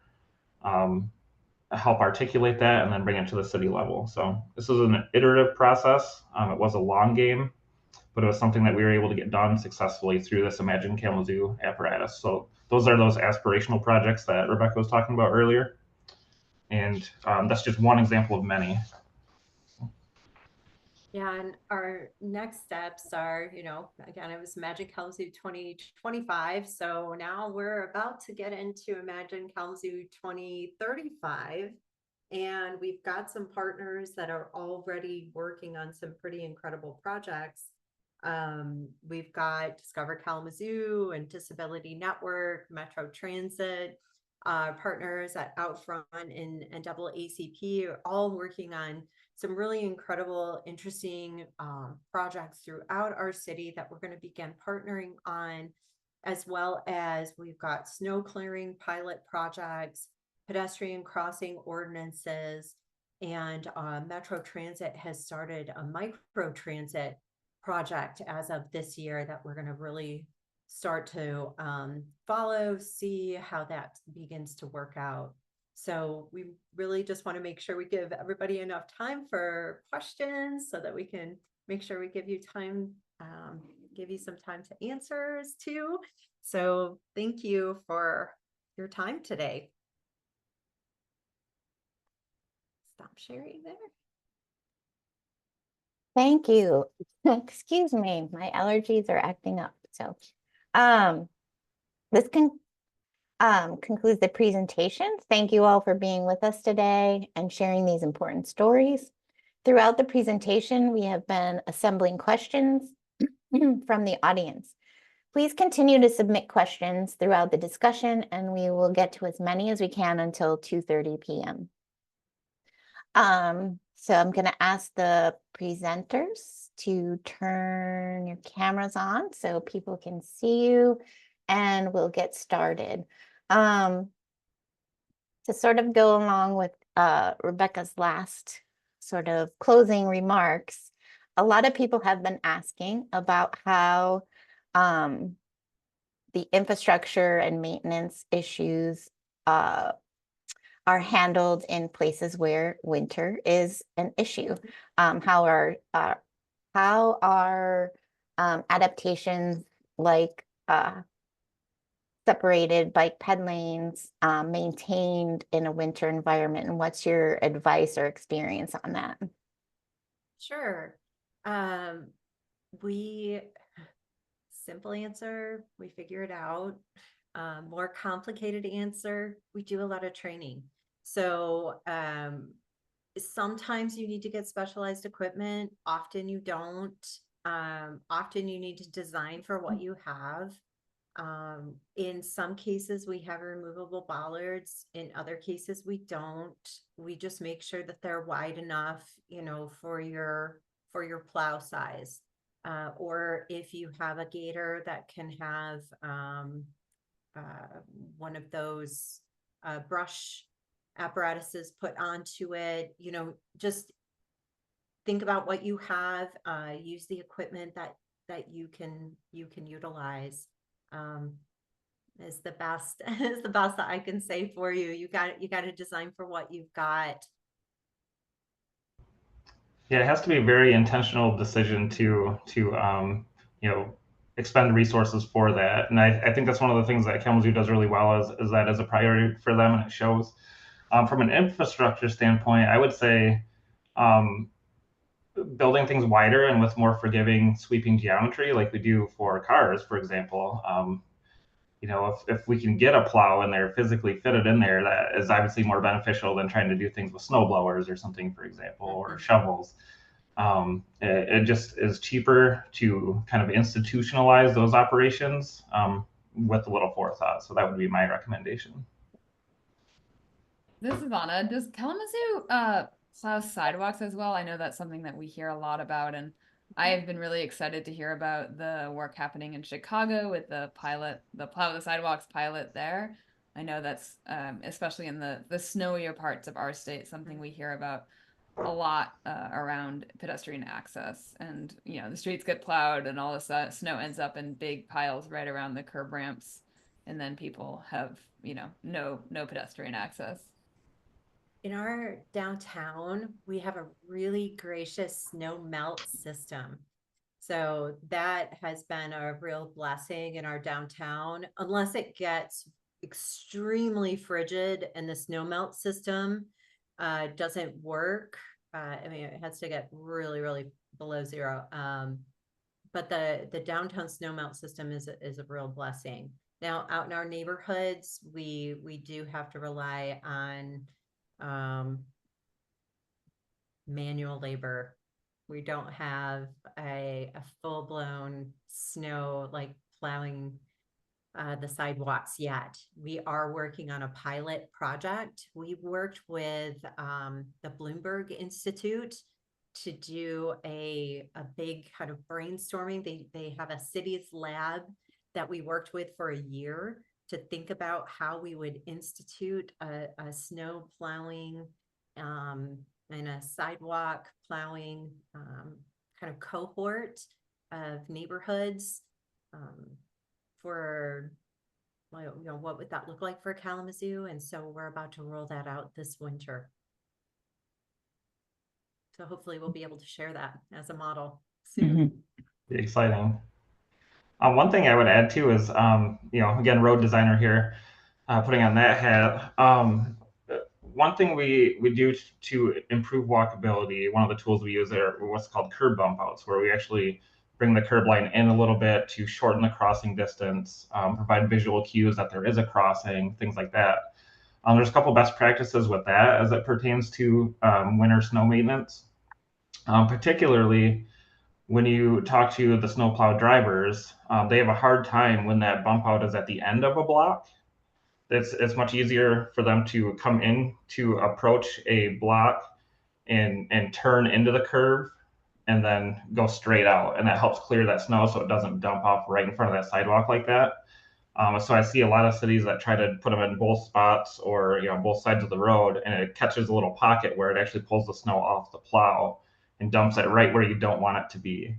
help articulate that and then bring it to the city level. So this is an iterative process. It was a long game, but it was something that we were able to get done successfully through this Imagine Kalamazoo apparatus. So those are those aspirational projects that Rebecca was talking about earlier. And that's just one example of many. Yeah, and our next steps are, again, it was Imagine Kalamazoo 2025. So now we're about to get into Imagine Kalamazoo 2035. And we've got some partners that are already working on some pretty incredible projects. We've got Discover Kalamazoo and Disability Network, Metro Transit, partners at Outfront and NAACP are all working on some really incredible, interesting projects throughout our city that we're going to begin partnering on, as well as we've got snow clearing pilot projects, pedestrian crossing ordinances, and Metro Transit has started a micro transit project as of this year that we're going to really start to follow, see how that begins to work out. So we really just want to make sure we give everybody enough time for questions so that we can make sure we give you time, give you some time to answers too. So thank you for your time today. Stop sharing there. Thank you. Excuse me, my allergies are acting up. So this concludes the presentation. Thank you all for being with us today and sharing these important stories. Throughout the presentation, we have been assembling questions from the audience. Please continue to submit questions throughout the discussion, and we will get to as many as we can until 2:30 p.m. So I'm going to ask the presenters to turn your cameras on so people can see you, and we'll get started. To sort of go along with Rebecca's last sort of closing remarks, a lot of people have been asking about how the infrastructure and maintenance issues are handled in places where winter is an issue. How are adaptations like separated bike ped lanes maintained in a winter environment, and what's your advice or experience on that? Sure. Simple answer, we figure it out. More complicated answer, we do a lot of training. So sometimes you need to get specialized equipment. Often you don't. Often you need to design for what you have. In some cases, we have removable bollards. In other cases, we don't. We just make sure that they're wide enough, for your plow size. Or if you have a gator that can have one of those brush apparatuses put onto it, just think about what you have, use the equipment that you can utilize. Is the best that I can say for you. You got to design for what you've got. Yeah, it has to be a very intentional decision to expend resources for that. And I think that's one of the things that Kalamazoo does really well is that as a priority for them, and it shows. From an infrastructure standpoint, I would say building things wider and with more forgiving sweeping geometry like we do for cars, for example. If we can get a plow in there, physically fitted in there, that is obviously more beneficial than trying to do things with snow blowers or something, for example, or shovels. It just is cheaper to kind of institutionalize those operations with a little forethought. So that would be my recommendation. This is Anna. Does Kalamazoo plow sidewalks as well? I know that's something that we hear a lot about, and I have been really excited to hear about the work happening in Chicago with the Plow the Sidewalks pilot there. I know that's especially in the snowier parts of our state, something we hear about a lot around pedestrian access. And the streets get plowed and all this snow ends up in big piles right around the curb ramps and then people have, you know, no pedestrian access. In our downtown, we have a really gracious snow melt system. So that has been a real blessing in our downtown, unless it gets extremely frigid and the snow melt system doesn't work. I mean, it has to get really, really below zero. But the downtown snow melt system is a real blessing. Now, out in our neighborhoods, we do have to rely on manual labor. We don't have a full-blown snow like plowing the sidewalks yet. We are working on a pilot project. We worked with the Bloomberg Institute to do a big kind of brainstorming. They have a cities lab that we worked with for a year to think about how we would institute a snow plowing and a sidewalk plowing kind of cohort of neighborhoods for, you know, what would that look like for Kalamazoo? And so we're about to roll that out this winter. So hopefully we'll be able to share that as a model soon. Be exciting. One thing I would add too is, you know, again, road designer here, putting on that hat. One thing we do to improve walkability, one of the tools we use are what's called curb bump outs, where we actually bring the curb line in a little bit to shorten the crossing distance, provide visual cues that there is a crossing, things like that. There's a couple best practices with that as it pertains to winter snow maintenance, particularly when you talk to the snowplow drivers. They have a hard time when that bump out is at the end of a block. It's much easier for them to come in to approach a block and turn into the curve and then go straight out. And that helps clear that snow so it doesn't dump off right in front of that sidewalk like that. So I see a lot of cities that try to put them in both spots or, you know, both sides of the road, and it catches a little pocket where it actually pulls the snow off the plow and dumps it right where you don't want it to be.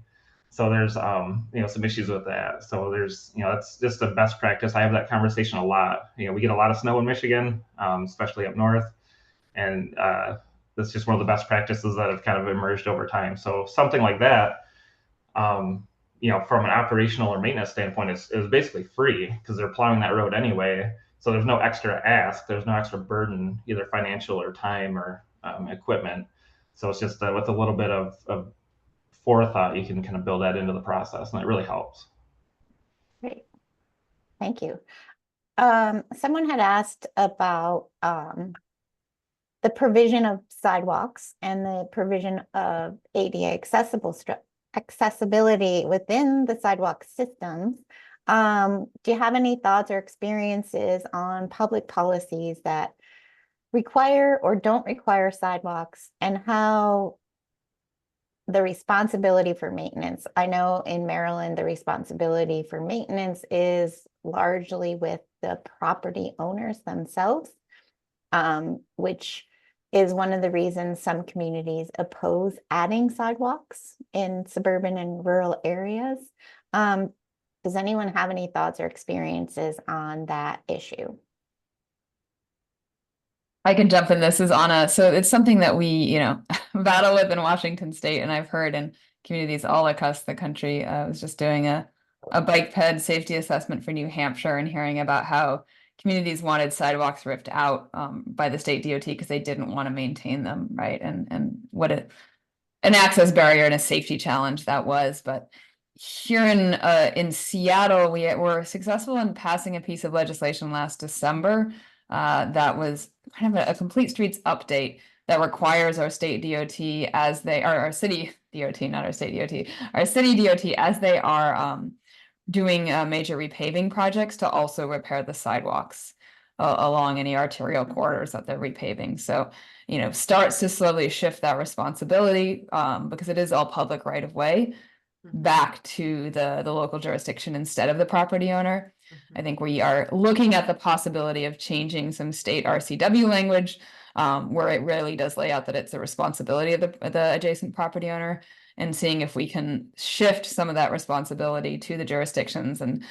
So there's, you know, some issues with that. So there's, you know, that's just a best practice. I have that conversation a lot. You know, we get a lot of snow in Michigan, especially up north. And that's just one of the best practices that have kind of emerged over time. So something like that, you know, from an operational or maintenance standpoint, is basically free because they're plowing that road anyway. So there's no extra ask. There's no extra burden, either financial or time or equipment. So it's just with a little bit of forethought, you can kind of build that into the process, and it really helps. Great. Thank you. Someone had asked about the provision of sidewalks and the provision of ADA accessibility within the sidewalk systems. Do you have any thoughts or experiences on public policies that require or don't require sidewalks, and how the responsibility for maintenance? I know in Maryland, the responsibility for maintenance is largely with the property owners themselves, which is one of the reasons some communities oppose adding sidewalks in suburban and rural areas. Does anyone have any thoughts or experiences on that issue? I can jump in. This is Anna. So it's something that we, you know, battle with in Washington State, and I've heard in communities all across the country. I was just doing a bike ped safety assessment for New Hampshire and hearing about how communities wanted sidewalks ripped out by the state DOT because they didn't want to maintain them, right? And what an access barrier and a safety challenge that was. But here in Seattle, we were successful in passing a piece of legislation last December that was kind of a complete streets update that requires our state DOT as they are, our city DOT, not our state DOT, our city DOT as they are doing major repaving projects to also repair the sidewalks along any arterial corridors that they're repaving. So, you know, starts to slowly shift that responsibility because it is all public right of way back to the local jurisdiction instead of the property owner. I think we are looking at the possibility of changing some state RCW language where it really does lay out that it's the responsibility of the adjacent property owner. and seeing if we can shift some of that responsibility to the jurisdictions. And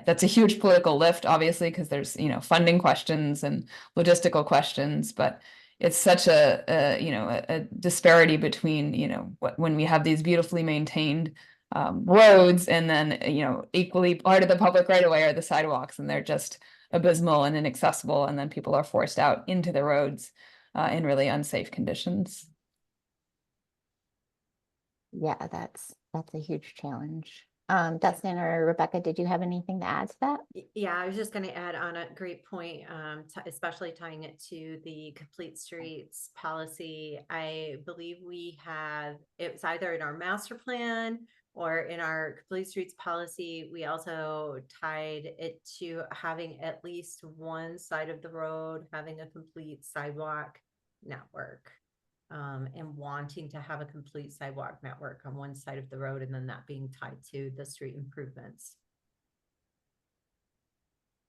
that's a huge political lift, obviously, because there's, funding questions and logistical questions, but it's such a disparity between, when we have these beautifully maintained roads, and then, equally part of the public right of way are the sidewalks, and they're just abysmal and inaccessible, and then people are forced out into the roads in really unsafe conditions. Yeah, that's a huge challenge. Dustin or Rebecca, did you have anything to add to that? Yeah, I was just going to add on a great point, especially tying it to the complete streets policy. I believe it's either in our master plan or in our complete streets policy. We also tied it to having at least one side of the road having a complete sidewalk network. And wanting to have a complete sidewalk network on one side of the road, and then that being tied to the street improvements.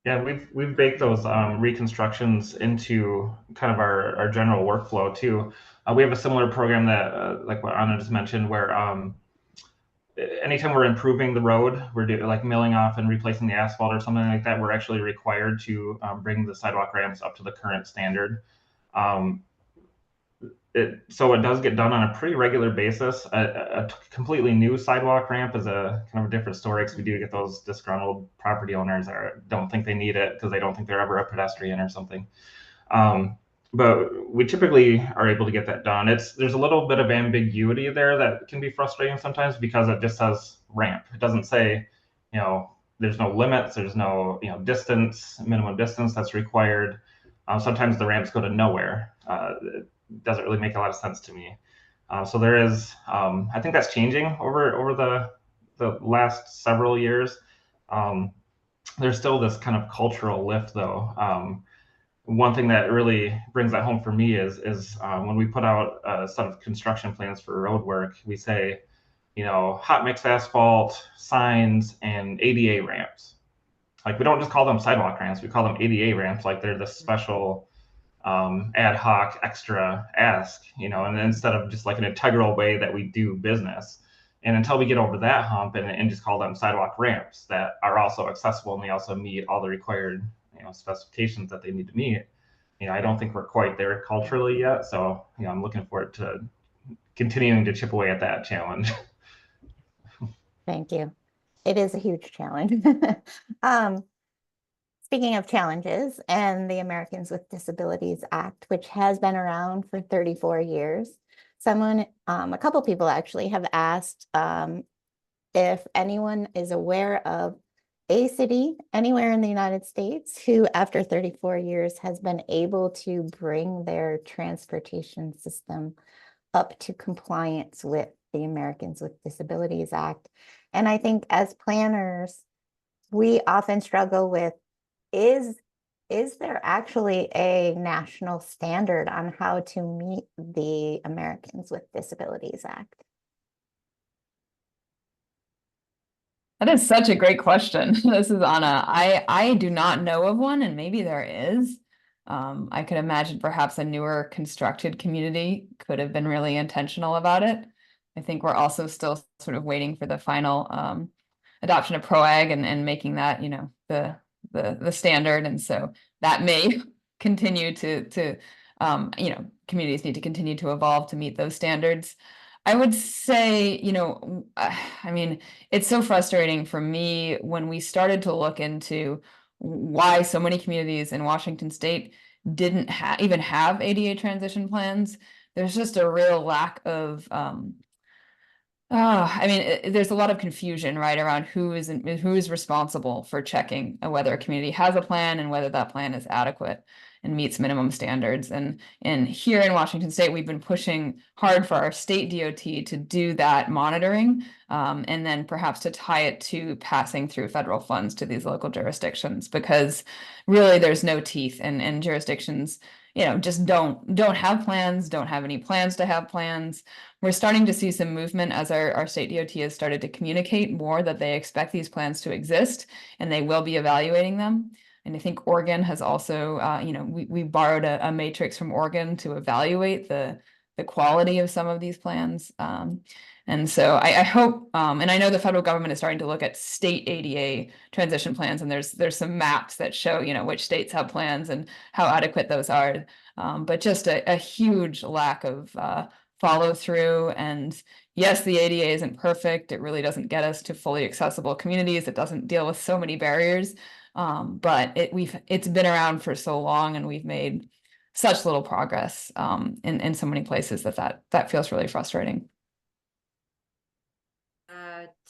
Yeah, we've baked those reconstructions into kind of our general workflow too. We have a similar program that, like what Anna just mentioned, where anytime we're improving the road, we're doing like milling off and replacing the asphalt or something like that, we're actually required to bring the sidewalk ramps up to the current standard. So it does get done on a pretty regular basis. A completely new sidewalk ramp is a kind of a different story, because we do get those disgruntled property owners that don't think they need it because they don't think they're ever a pedestrian or something. But we typically are able to get that done. There's a little bit of ambiguity there that can be frustrating sometimes, because it just says ramp. It doesn't say, there's no limits, there's no distance, minimum distance that's required. Sometimes the ramps go to nowhere. It doesn't really make a lot of sense to me. So there is, I think that's changing over the last several years. There's still this kind of cultural lift, though. One thing that really brings that home for me is when we put out a set of construction plans for road work, we say, hot mix asphalt, signs, and ADA ramps. Like, we don't just call them sidewalk ramps, we call them ADA ramps, like they're this special ad hoc extra ask, and instead of just like an integral way that we do business. And until we get over that hump and just call them sidewalk ramps that are also accessible, and they also meet all the required specifications that they need to meet, I don't think we're quite there culturally yet. So I'm looking forward to continuing to chip away at that challenge. Thank you. It is a huge challenge. Speaking of challenges, and the Americans with Disabilities Act, which has been around for 34 years, a couple people actually have asked if anyone is aware of a city anywhere in the United States who, after 34 years, has been able to bring their transportation system up to compliance with the Americans with Disabilities Act. And I think as planners, we often struggle with, is there actually a national standard on how to meet the Americans with Disabilities Act? That is such a great question. This is Anna. I do not know of one, and maybe there is. I could imagine perhaps a newer constructed community could have been really intentional about it. I think we're also still sort of waiting for the final adoption of PROAG and making that, the standard. And so that may continue to communities need to continue to evolve to meet those standards. I would say, I mean, it's so frustrating for me when we started to look into why so many communities in Washington State didn't even have ADA transition plans. There's just a real lack of there's a lot of confusion, right, around who is responsible for checking whether a community has a plan and whether that plan is adequate and meets minimum standards. And here in Washington State, we've been pushing hard for our state DOT to do that monitoring, and then perhaps to tie it to passing through federal funds to these local jurisdictions, because really there's no teeth, and jurisdictions just don't have plans, don't have any plans to have plans. We're starting to see some movement as our state DOT has started to communicate more that they expect these plans to exist and they will be evaluating them. And I think Oregon has also, we borrowed a matrix from Oregon to evaluate the quality of some of these plans. And so I hope, and I know the federal government is starting to look at state ADA transition plans, and there's some maps that show, which states have plans and how adequate those are. But just a huge lack of follow through. And yes, the ADA isn't perfect. It really doesn't get us to fully accessible communities. It doesn't deal with so many barriers. But it's been around for so long, and we've made such little progress in so many places that feels really frustrating.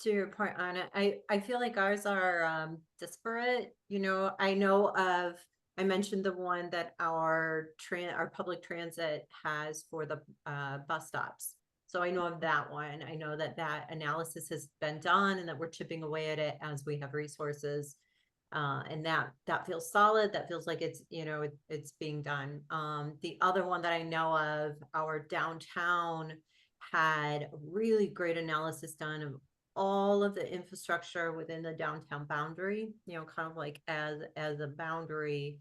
To your point, Anna, I feel like ours are disparate. I mentioned the one that our public transit has for the bus stops. So I know of that one. I know that analysis has been done and that we're chipping away at it as we have resources. And that feels solid. That feels like it's being done. The other one that I know of, our downtown had really great analysis done of all of the infrastructure within the downtown boundary, kind of like as a boundary.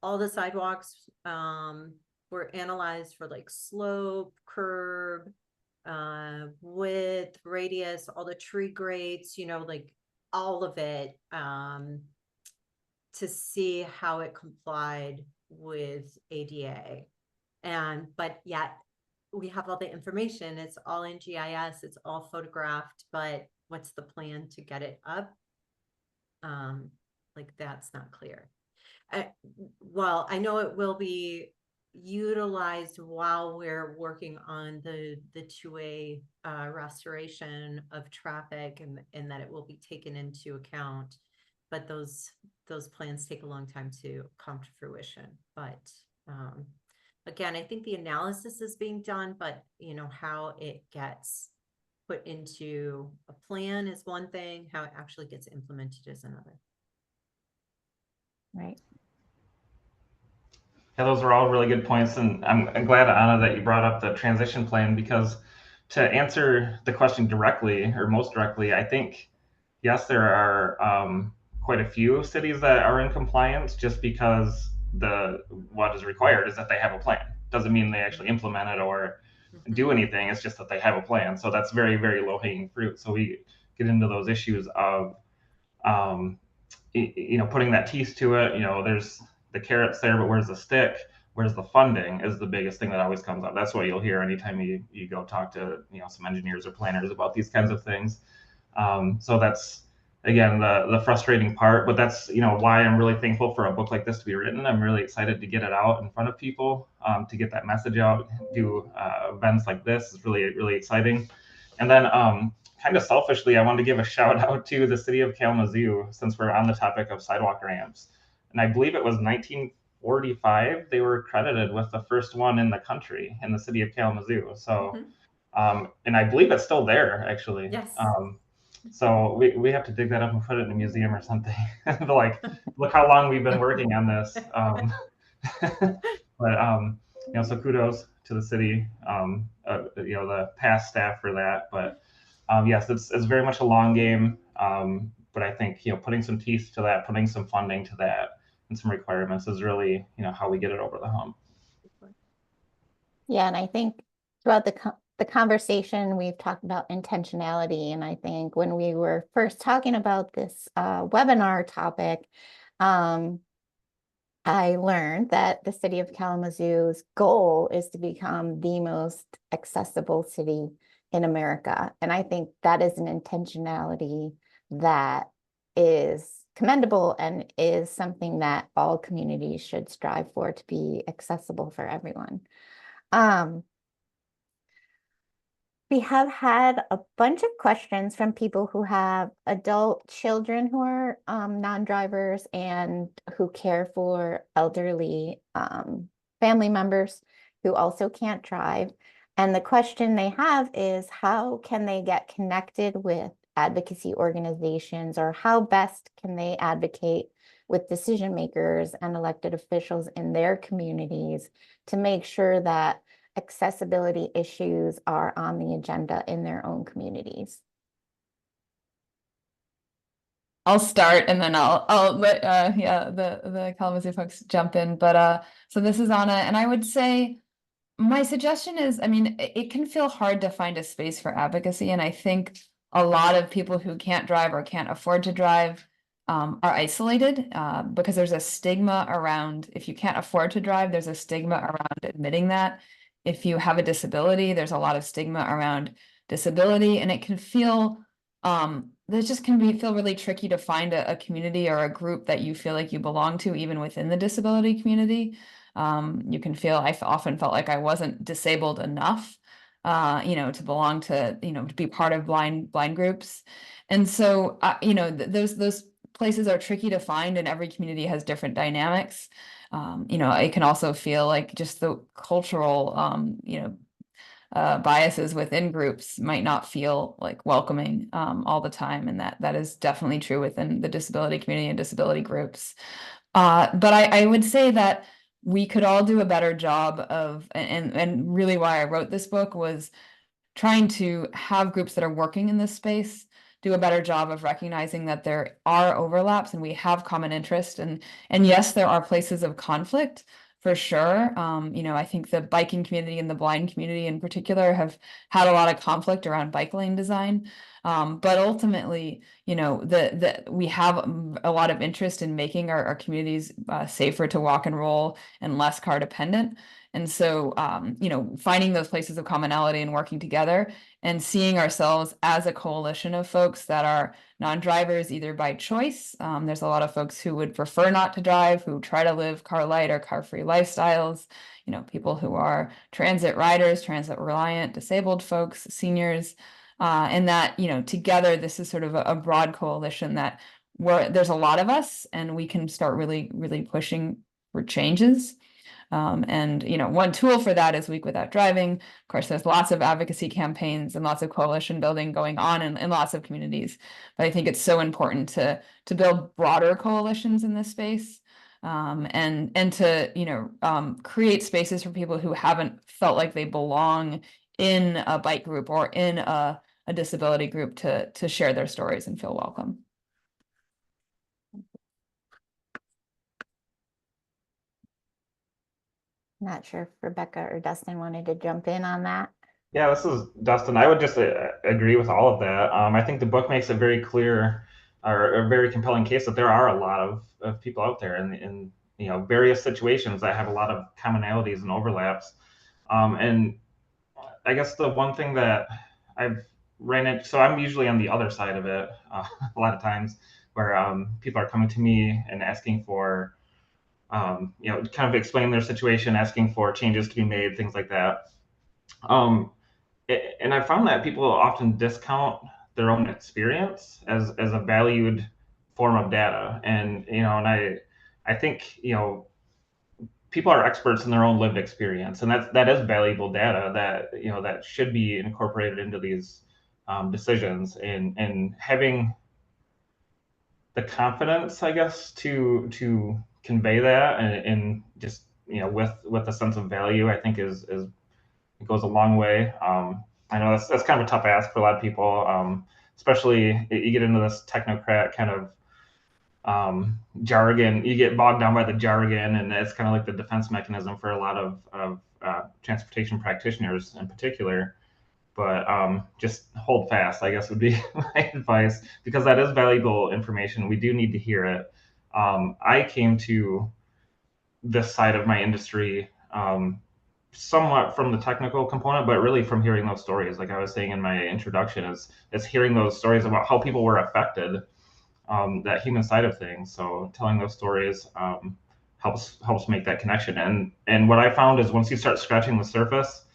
All the sidewalks were analyzed for like slope, curb, width, radius, all the tree grades, like all of it, to see how it complied with ADA. But yet we have all the information. It's all in GIS, it's all photographed, but what's the plan to get it up? Like that's not clear. Well, I know it will be utilized while we're working on the two-way restoration of traffic, and that it will be taken into account. But those plans take a long time to come to fruition. But again, I think the analysis is being done, but how it gets put into a plan is one thing, how it actually gets implemented is another. Right. Yeah, those are all really good points, and I'm glad, Anna, that you brought up the transition plan, because to answer the question directly, or most directly, I think, yes, there are quite a few cities that are in compliance, just because what is required is that they have a plan. Doesn't mean they actually implement it or do anything. It's just that they have a plan. So that's very, very low hanging fruit. So we get into those issues of putting that teeth to it. There's the carrots there, but where's the stick? Where's the funding is the biggest thing that always comes up. That's what you'll hear anytime you go talk to some engineers or planners about these kinds of things. So that's, again, the frustrating part, but that's why I'm really thankful for a book like this to be written. I'm really excited to get it out in front of people, to get that message out. Do events like this is really, really exciting. And then kind of selfishly, I wanted to give a shout out to the city of Kalamazoo, since we're on the topic of sidewalk ramps. And I believe it was 1945 they were credited with the first one in the country, in the city of Kalamazoo. So and I believe it's still there, actually. Yes. So we have to dig that up and put it in a museum or something. But like, look how long we've been working on this. But so kudos to the city, the past staff for that. But yes, it's very much a long game. But I think putting some teeth to that, putting some funding to that, and some requirements is really how we get it over the hump. Yeah, and I think throughout the conversation, we've talked about intentionality. And I think when we were first talking about this webinar topic, I learned that the city of Kalamazoo's goal is to become the most accessible city in America. And I think that is an intentionality that is commendable and is something that all communities should strive for, to be accessible for everyone. We have had a bunch of questions from people who have adult children who are non-drivers and who care for elderly family members who also can't drive. And the question they have is, how can they get connected with advocacy organizations, or how best can they advocate with decision makers and elected officials in their communities to make sure that accessibility issues are on the agenda in their own communities? I'll start, and then I'll let the Kalamazoo folks jump in. But so this is Anna, and I would say My suggestion is, I mean, it can feel hard to find a space for advocacy, and I think a lot of people who can't drive or can't afford to drive are isolated because there's a stigma around if you can't afford to drive, there's a stigma around admitting that. If you have a disability, there's a lot of stigma around disability, and it can feel there just can feel really tricky to find a community or a group that you feel like you belong to, even within the disability community. You can feel, often felt like I wasn't disabled enough, to belong to, to be part of blind groups. And so, those places are tricky to find, and every community has different dynamics. It can also feel like just the cultural, biases within groups might not feel like welcoming all the time, and that is definitely true within the disability community and disability groups. But I would say that we could all do a better job of, and really why I wrote this book was trying to have groups that are working in this space do a better job of recognizing that there are overlaps and we have common interest, and yes, there are places of conflict for sure. I think the biking community and the blind community in particular have had a lot of conflict around bike lane design. But ultimately, we have a lot of interest in making our communities safer to walk and roll and less car dependent. And so, finding those places of commonality and working together and seeing ourselves as a coalition of folks that are non-drivers either by choice. There's a lot of folks who would prefer not to drive, who try to live car light or car free lifestyles, people who are transit riders, transit reliant, disabled folks, seniors, and that, together, this is sort of a broad coalition that there's a lot of us and we can start really, really pushing for changes. And one tool for that is Week Without Driving. Of course, there's lots of advocacy campaigns and lots of coalition building going on in lots of communities. But I think it's so important to build broader coalitions in this space, and to create spaces for people who haven't felt like they belong in a bike group or in a disability group to share their stories and feel welcome. Not sure if Rebecca or Dustin wanted to jump in on that. Yeah, this is Dustin. I would just agree with all of that. I think the book makes it very clear, or a very compelling case that there are a lot of people out there in various situations that have a lot of commonalities and overlaps. And I guess the one thing that I've ran into, so I'm usually on the other side of it a lot of times, where people are coming to me and asking for, kind of explain their situation, asking for changes to be made, things like that. And I found that people often discount their own experience as a valued form of data, and I think people are experts in their own lived experience, and that is valuable data that should be incorporated into these decisions, and having the confidence, I guess, to convey that and just with a sense of value, I think is it goes a long way. I know that's kind of a tough ask for a lot of people, especially you get into this technocrat kind of jargon. You get bogged down by the jargon, and it's kind of like the defense mechanism for a lot of transportation practitioners in particular. But just hold fast, I guess, would be my advice, because that is valuable information. We do need to hear it. I came to this side of my industry somewhat from the technical component, but really from hearing those stories. Like I was saying in my introduction, is hearing those stories about how people were affected, that human side of things. So telling those stories helps make that connection. And what I found is once you start scratching the surface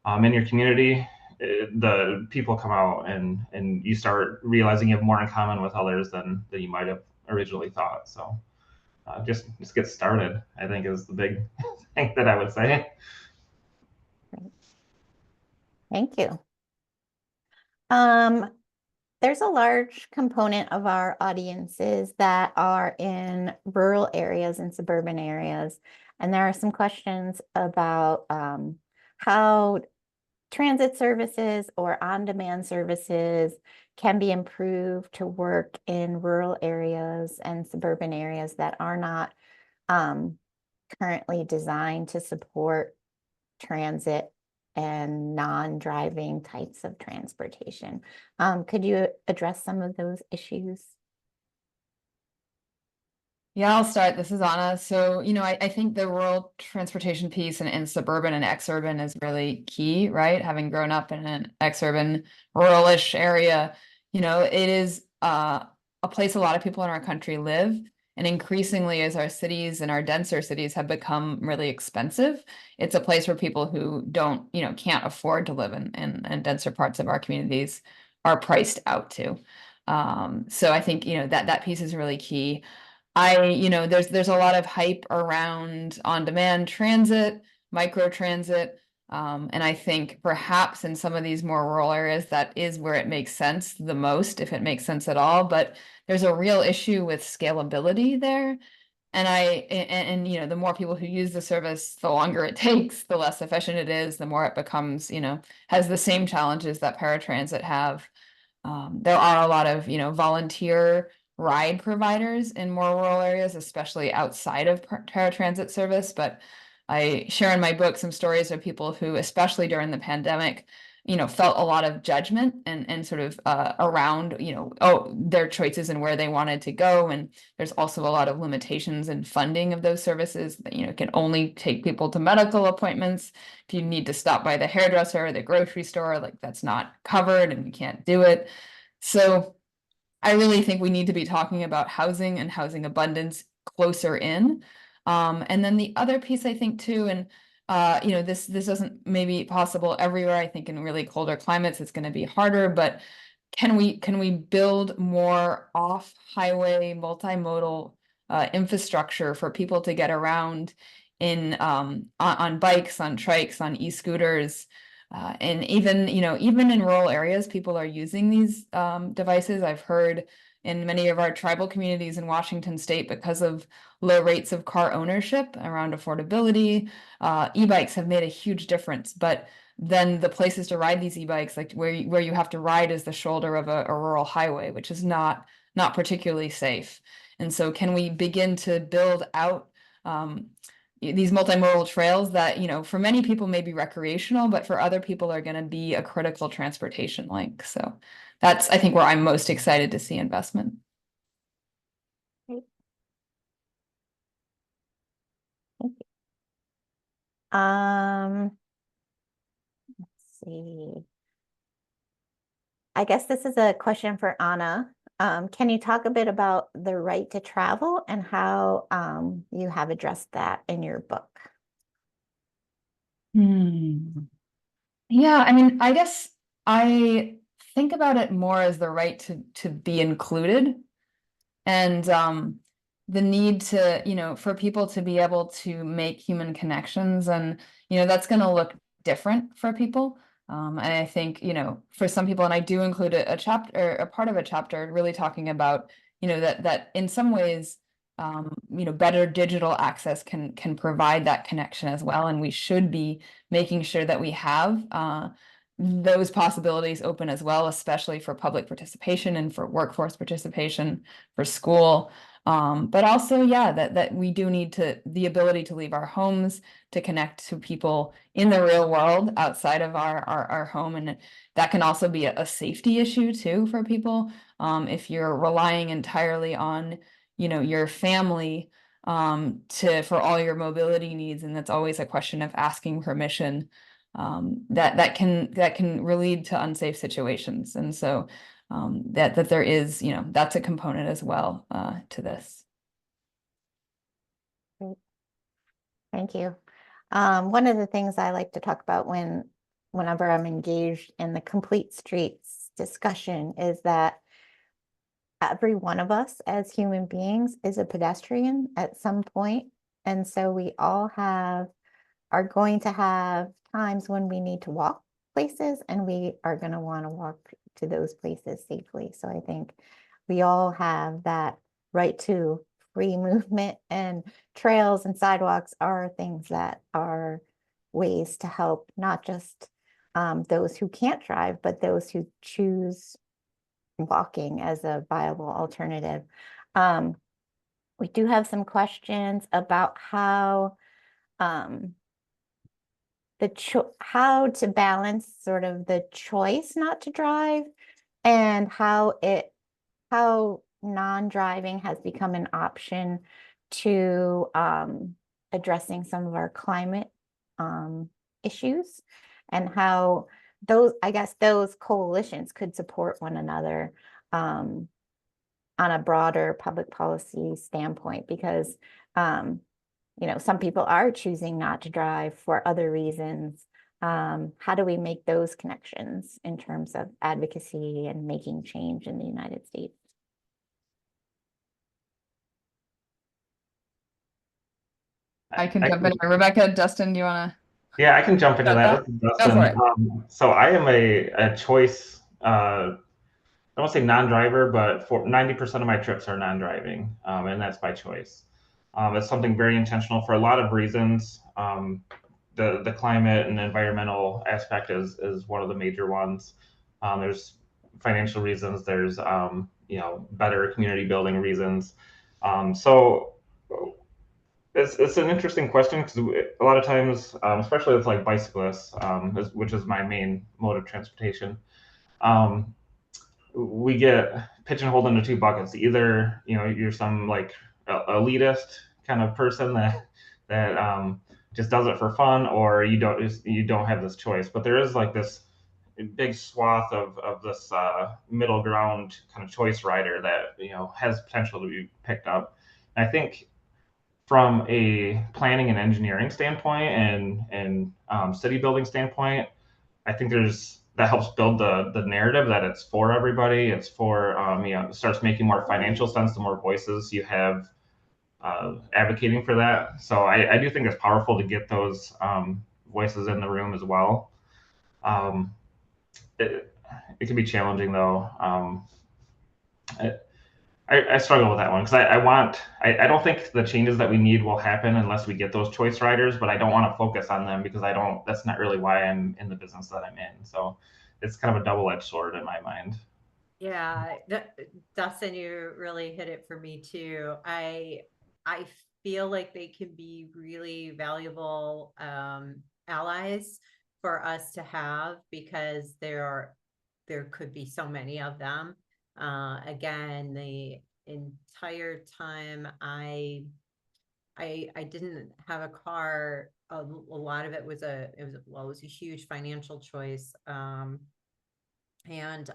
in your community, the people come out and you start realizing you have more in common with others than you might have originally thought. So just get started, I think, is the big thing that I would say. Thank you. There's a large component of our audiences that are in rural areas and suburban areas, and there are some questions about how transit services or on-demand services can be improved to work in rural areas and suburban areas that are not currently designed to support transit and non-driving types of transportation. Could you address some of those issues? Yeah, I'll start. This is Anna. So, I think the rural transportation piece and suburban and exurban is really key, right? Having grown up in an exurban, rural-ish area, it is a place a lot of people in our country live. And increasingly, as our cities and our denser cities have become really expensive, it's a place where people who don't, can't afford to live in denser parts of our communities are priced out to. So I think, that piece is really key. There's a lot of hype around on-demand transit, micro transit, and I think perhaps in some of these more rural areas, that is where it makes sense the most, if it makes sense at all. But there's a real issue with scalability there. And the more people who use the service, the longer it takes, the less efficient it is, the more it becomes, has the same challenges that paratransit have. There are a lot of, volunteer ride providers in more rural areas, especially outside of paratransit service. But I share in my book some stories of people who, especially during the pandemic, felt a lot of judgment and sort of around, their choices and where they wanted to go. And there's also a lot of limitations in funding of those services that, can only take people to medical appointments. If you need to stop by the hairdresser or the grocery store, like that's not covered and we can't do it. So I really think we need to be talking about housing and housing abundance closer in. And then the other piece I think too, and this isn't maybe possible everywhere. I think in really colder climates it's going to be harder, but can we build more off-highway multimodal infrastructure for people to get around in on bikes, on trikes, on e-scooters? And even in rural areas, people are using these devices. I've heard in many of our tribal communities in Washington state, because of low rates of car ownership around affordability, e-bikes have made a huge difference. But then the places to ride these e-bikes, like where you have to ride, is the shoulder of a rural highway, which is not particularly safe. And so can we begin to build out these multimodal trails that, for many people may be recreational, but for other people are going to be a critical transportation link. So that's, I think, where I'm most excited to see investment. Great. Thank you. Let's see. I guess this is a question for Anna. Can you talk a bit about the right to travel and how you have addressed that in your book? Yeah, I mean, I guess I think about it more as the right to be included, and the need to, for people to be able to make human connections, and that's going to look different for people. And I think, for some people, and I do include a chapter, or a part of a chapter really talking about, that in some ways, better digital access can provide that connection as well. And we should be making sure that we have those possibilities open as well, especially for public participation and for workforce participation, for school. But also, yeah, that we do need the ability to leave our homes, to connect to people in the real world outside of our home. And that can also be a safety issue too for people. If you're relying entirely on, your family for all your mobility needs, and that's always a question of asking permission, that can lead to unsafe situations. And so that there is, that's a component as well to this. Great. Thank you. One of the things I like to talk about whenever I'm engaged in the complete streets discussion is that every one of us as human beings is a pedestrian at some point. And so we all are going to have times when we need to walk places, and we are going to want to walk to those places safely. So I think we all have that right to free movement, and trails and sidewalks are things that are ways to help not just those who can't drive, but those who choose walking as a viable alternative. We do have some questions about how how to balance sort of the choice not to drive and how non-driving has become an option to addressing some of our climate issues, and how those coalitions could support one another on a broader public policy standpoint, because some people are choosing not to drive for other reasons. How do we make those connections in terms of advocacy and making change in the United States? I can jump in here. Rebecca, Dustin, do you want to? Yeah, I can jump into that. This is Go Dustin. for it. So I am a choice, I don't say non-driver, but for 90% of my trips are non-driving, and that's by choice. It's something very intentional for a lot of reasons. The climate and environmental aspect is one of the major ones. There's financial reasons. There's better community building reasons. So it's an interesting question, because a lot of times, especially with like bicyclists, which is my main mode of transportation, we get pigeonholed into two buckets. Either you're some like elitist kind of person that just does it for fun, or you don't have this choice. But there is like this big swath of this middle ground kind of choice rider that has potential to be picked up. And I think from a planning and engineering standpoint and city building standpoint, I think that helps build the narrative that it's for everybody. It's for it starts making more financial sense the more voices you have advocating for that. So I do think it's powerful to get those voices in the room as well. It can be challenging though. I struggle with that one, because I don't think the changes that we need will happen unless we get those choice riders, but I don't want to focus on them because that's not really why I'm in the business that I'm in. So it's kind of a double-edged sword in my mind. Yeah, Dustin, you really hit it for me too. I feel like they can be really valuable allies for us to have, because there could be so many of them. Again, the entire time I didn't have a car, a lot of it was it was a huge financial choice. And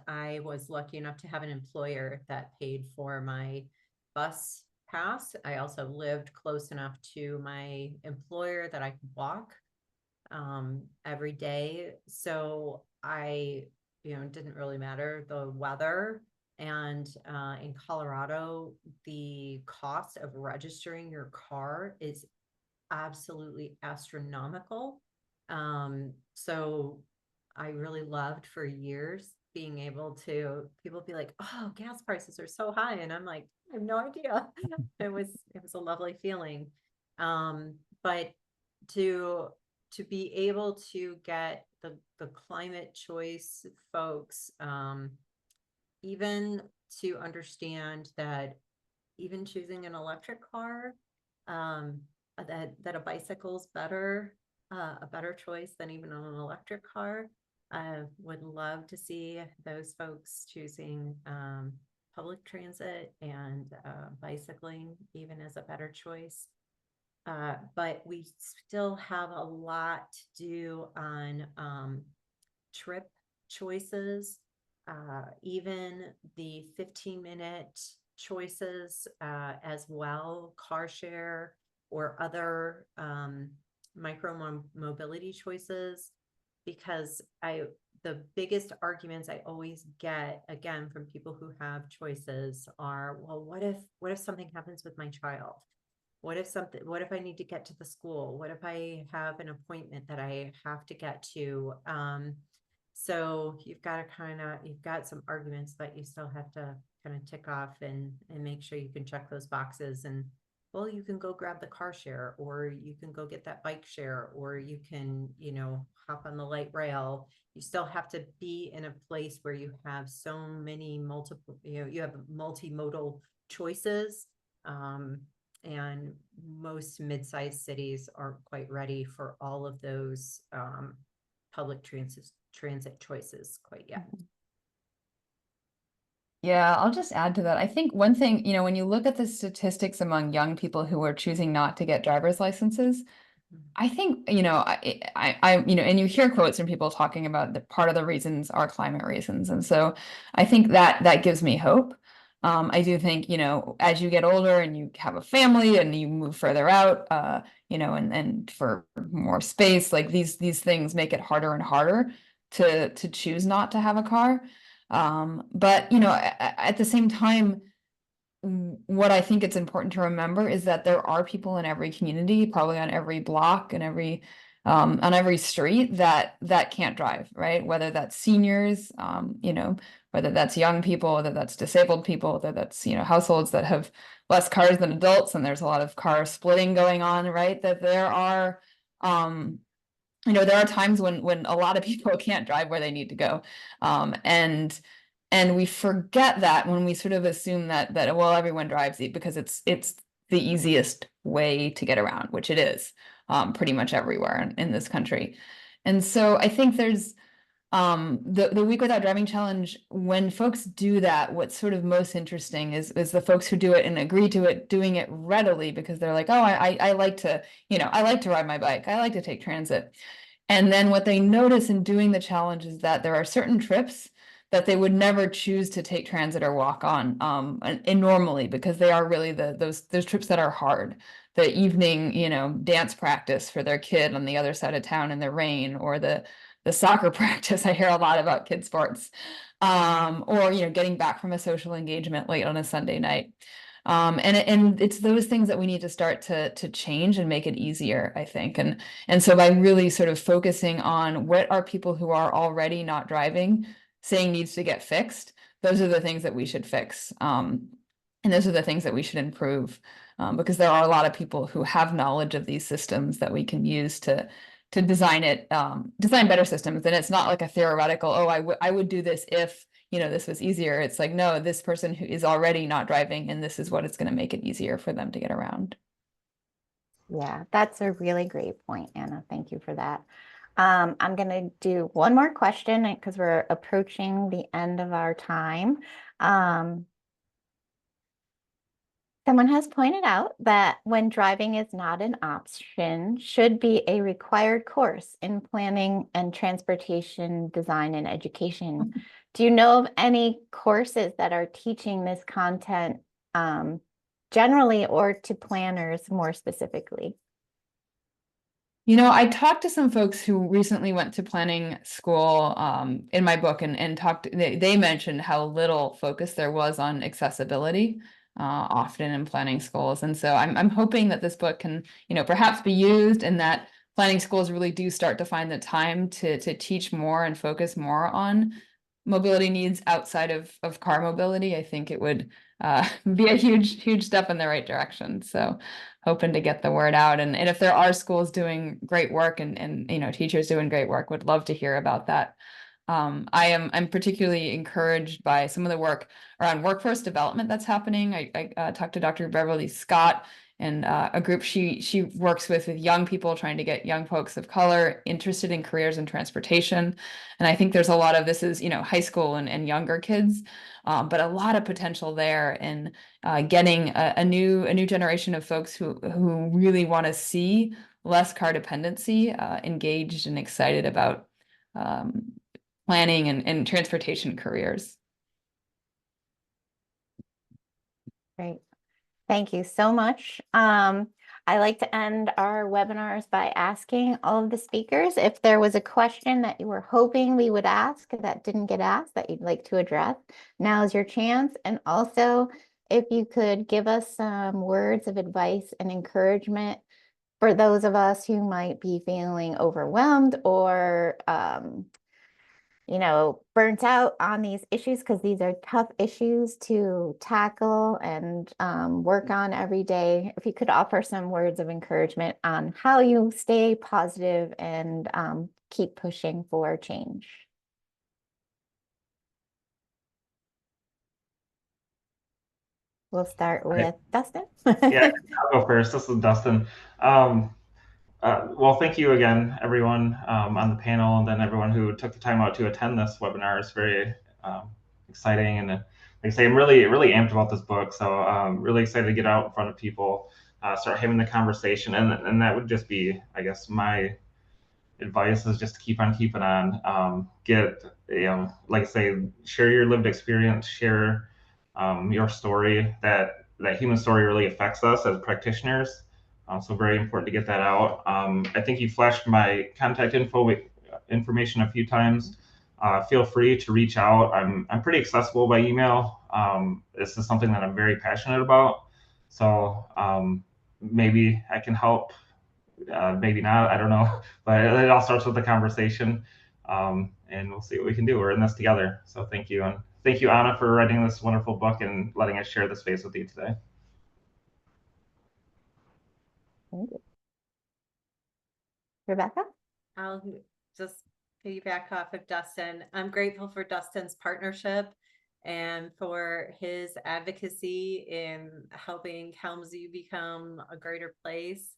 I was lucky enough to have an employer that paid for my bus pass. I also lived close enough to my employer that I could walk every day. So it didn't really matter the weather. And in Colorado, the cost of registering your car is absolutely astronomical. So I really loved for years being able to, people be like, oh, gas prices are so high. And I'm like, I have no idea. It was a lovely feeling. But to be able to get the climate choice folks, even to understand that even choosing an electric car, that a bicycle's better, a better choice than even an electric car. I would love to see those folks choosing public transit and bicycling even as a better choice. But we still have a lot to do on trip choices, even the 15-minute choices as well, car share or other micro mobility choices. Because the biggest arguments I always get, again, from people who have choices are, well, what if something happens with my child? What if I need to get to the school? What if I have an appointment that I have to get to? So you've got some arguments that you still have to kind of tick off and make sure you can check those boxes. And well, you can go grab the car share, or you can go get that bike share, or you can, hop on the light rail. You still have to be in a place where you have so many multiple, you have multimodal choices. And most mid-sized cities aren't quite ready for all of those public transit choices quite yet. Yeah, I'll just add to that. I think one thing, when you look at the statistics among young people who are choosing not to get driver's licenses, I think, and you hear quotes from people talking about that part of the reasons are climate reasons. And so I think that gives me hope. I do think, as you get older and you have a family and you move further out, and for more space, like these things make it harder and harder to choose not to have a car. But, at the same time, what I think it's important to remember is that there are people in every community, probably on every block and on every street that can't drive, right? Whether that's seniors, whether that's young people, whether that's disabled people, whether that's, households that have less cars than adults, and there's a lot of car splitting going on, right? That there are, there are times when a lot of people can't drive where they need to go. And we forget that when we sort of assume that well, everyone drives it because it's the easiest way to get around, which it is, pretty much everywhere in this country. And so I think there's the Week Without Driving Challenge, when folks do that, what's sort of most interesting is the folks who do it and agree to it doing it readily, because they're like, oh, I like to, I like to ride my bike, I like to take transit. And then what they notice in doing the challenge is that there are certain trips that they would never choose to take transit or walk on, and normally, because they are really those trips that are hard. The evening, dance practice for their kid on the other side of town in the rain, or the soccer practice. I hear a lot about kid sports, or getting back from a social engagement late on a Sunday night. And it's those things that we need to start to change and make it easier, I think. And so by really sort of focusing on what are people who are already not driving saying needs to get fixed, those are the things that we should fix. And those are the things that we should improve, because there are a lot of people who have knowledge of these systems that we can use to design better systems. And it's not like a theoretical, oh, I would do this if, this was easier. It's like, no, this person who is already not driving, and this is what it's going to make it easier for them to get around. Yeah, that's a really great point, Anna. Thank you for that. I'm going to do one more question because we're approaching the end of our time. Someone has pointed out that when driving is not an option, should be a required course in planning and transportation design and education. Do you know of any courses that are teaching this content generally, or to planners more specifically? I talked to some folks who recently went to planning school, in my book, and they mentioned how little focus there was on accessibility, often in planning schools. And so I'm hoping that this book can, perhaps be used, and that planning schools really do start to find the time to teach more and focus more on mobility needs outside of car mobility. I think it would be a huge step in the right direction. So hoping to get the word out. And if there are schools doing great work and teachers doing great work, would love to hear about that. I'm particularly encouraged by some of the work around workforce development that's happening. I talked to Dr. Beverly Scott and a group she works with young people, trying to get young folks of color interested in careers in transportation. And I think there's a lot of this is, high school and younger kids, but a lot of potential there in getting a new generation of folks who really want to see less car dependency, engaged and excited about planning and transportation careers. Great. Thank you so much. I like to end our webinars by asking all of the speakers if there was a question that you were hoping we would ask that didn't get asked that you'd like to address. Now is your chance. And also, if you could give us some words of advice and encouragement for those of us who might be feeling overwhelmed or burnt out on these issues, because these are tough issues to tackle and work on every day. If you could offer some words of encouragement on how you stay positive and keep pushing for change. We'll start Okay. with Dustin. Yeah, I'll go first. This is Dustin. Um, well, thank you again, everyone on the panel, and then everyone who took the time out to attend this webinar. It's very exciting, and like I say, I'm really amped about this book. So really excited to get out in front of people, start having the conversation, and that would just be, I guess, my advice is just to keep on keeping on. Get, like I say, share your lived experience, share your story. That human story really affects us as practitioners. So very important to get that out. I think you flashed my contact information a few times. Feel free to reach out. I'm pretty accessible by email. This is something that I'm very passionate about. So maybe I can help, maybe not, I don't know, but it all starts with the conversation, and we'll see what we can do. We're in this together. So thank you. And thank you, Anna, for writing this wonderful book and letting us share the space with you today. Thank you. Rebecca? I'll just piggyback off of Dustin. I'm grateful for Dustin's partnership and for his advocacy in helping Kalamazoo become a greater place.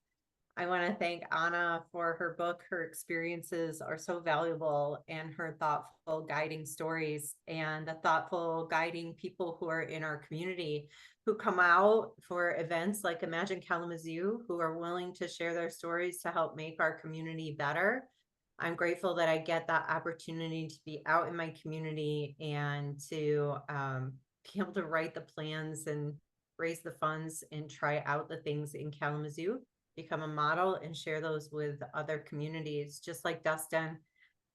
I want to thank Anna for her book. Her experiences are so valuable, and her thoughtful guiding stories and the thoughtful guiding people who are in our community who come out for events like Imagine Kalamazoo, who are willing to share their stories to help make our community better. I'm grateful that I get that opportunity to be out in my community and to be able to write the plans and raise the funds and try out the things in Kalamazoo, become a model, and share those with other communities. Just like Dustin,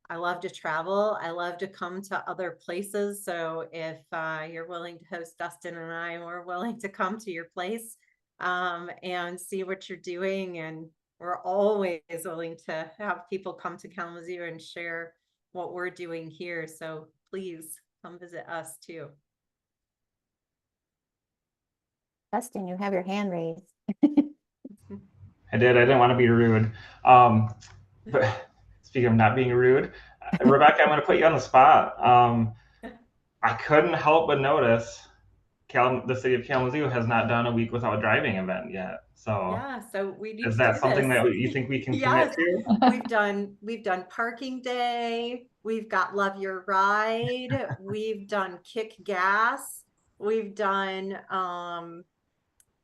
I love to travel. I love to come to other places. So if you're willing to host Dustin and I, we're willing to come to your place and see what you're doing. And we're always willing to have people come to Kalamazoo and share what we're doing here. So please come visit us too. Dustin, you have your hand raised. I did. I didn't want to be rude. But speaking of not being rude, Rebecca, I'm going to put you on the spot. I couldn't help but notice the city of Kalamazoo has not done a week without driving event yet. So yeah, so we need is to that do something this. that you think we can Yes. commit to? We've done parking day, we've got Love Your Ride, we've done kick gas, we've done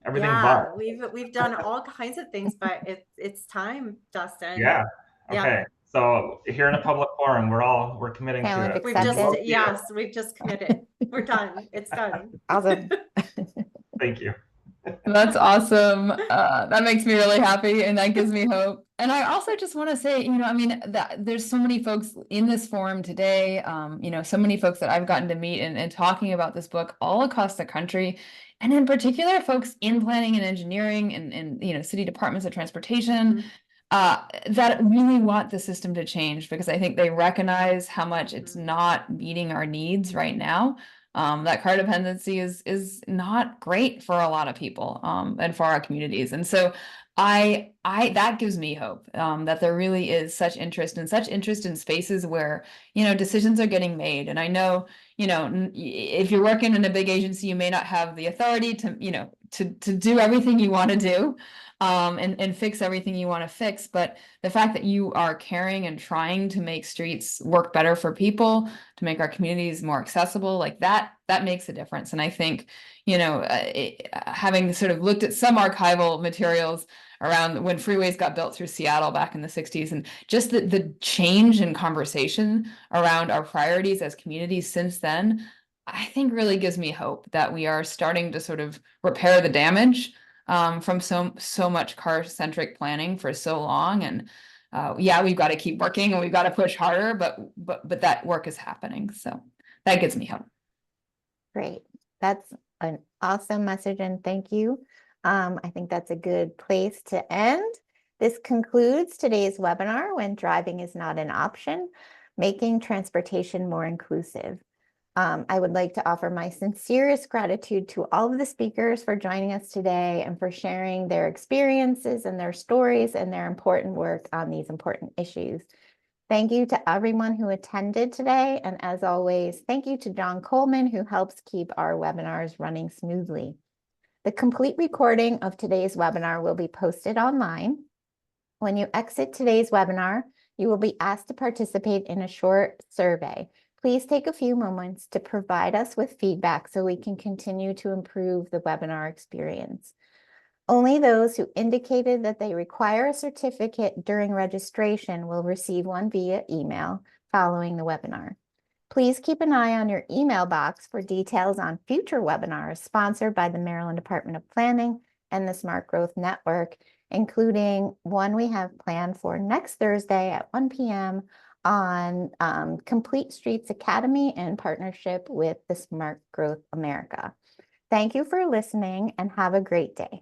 Everything but. we've done all kinds of things, but it's time, Dustin. Yeah. Yeah. Okay. So here in a public forum, we're committing Challenge to it. We've just accepted. yes, we've just committed. We're done. It's done. Awesome. Thank you. That's awesome. That makes me really happy, and that gives me hope. And I also just want to say, I mean, that there's so many folks in this forum today, so many folks that I've gotten to meet and talking about this book all across the country, and in particular, folks in planning and engineering and city departments of transportation, that really want the system to change, because I think they recognize how much it's not meeting our needs right now. That car dependency is not great for a lot of people, and for our communities. And so that gives me hope, that there really is such interest in spaces where, decisions are getting made. And I know, if you're working in a big agency, you may not have the authority to do everything you want to do, and fix everything you want to fix. But the fact that you are caring and trying to make streets work better for people, to make our communities more accessible, like that makes a difference. And I think, having sort of looked at some archival materials around when freeways got built through Seattle back in the 60s, and just the change in conversation around our priorities as communities since then, I think really gives me hope that we are starting to sort of repair the damage, from so much car-centric planning for so long. And we've got to keep working and we've got to push harder, but that work is happening. So that gives me hope. Great. That's an awesome message, and thank you. I think that's a good place to end. This concludes today's webinar, When Driving is Not an Option, Making Transportation More Inclusive. I would like to offer my sincerest gratitude to all of the speakers for joining us today and for sharing their experiences and their stories and their important work on these important issues. Thank you to everyone who attended today. And as always, thank you to John Coleman, who helps keep our webinars running smoothly. The complete recording of today's webinar will be posted online. When you exit today's webinar, you will be asked to participate in a short survey. Please take a few moments to provide us with feedback so we can continue to improve the webinar experience. Only those who indicated that they require a certificate during registration will receive one via email following the webinar. Please keep an eye on your email box for details on future webinars sponsored by the Maryland Department of Planning and the Smart Growth Network, including one we have planned for next Thursday at 1 p.m. on Complete Streets Academy in partnership with the Smart Growth America. Thank you for listening and have a great day.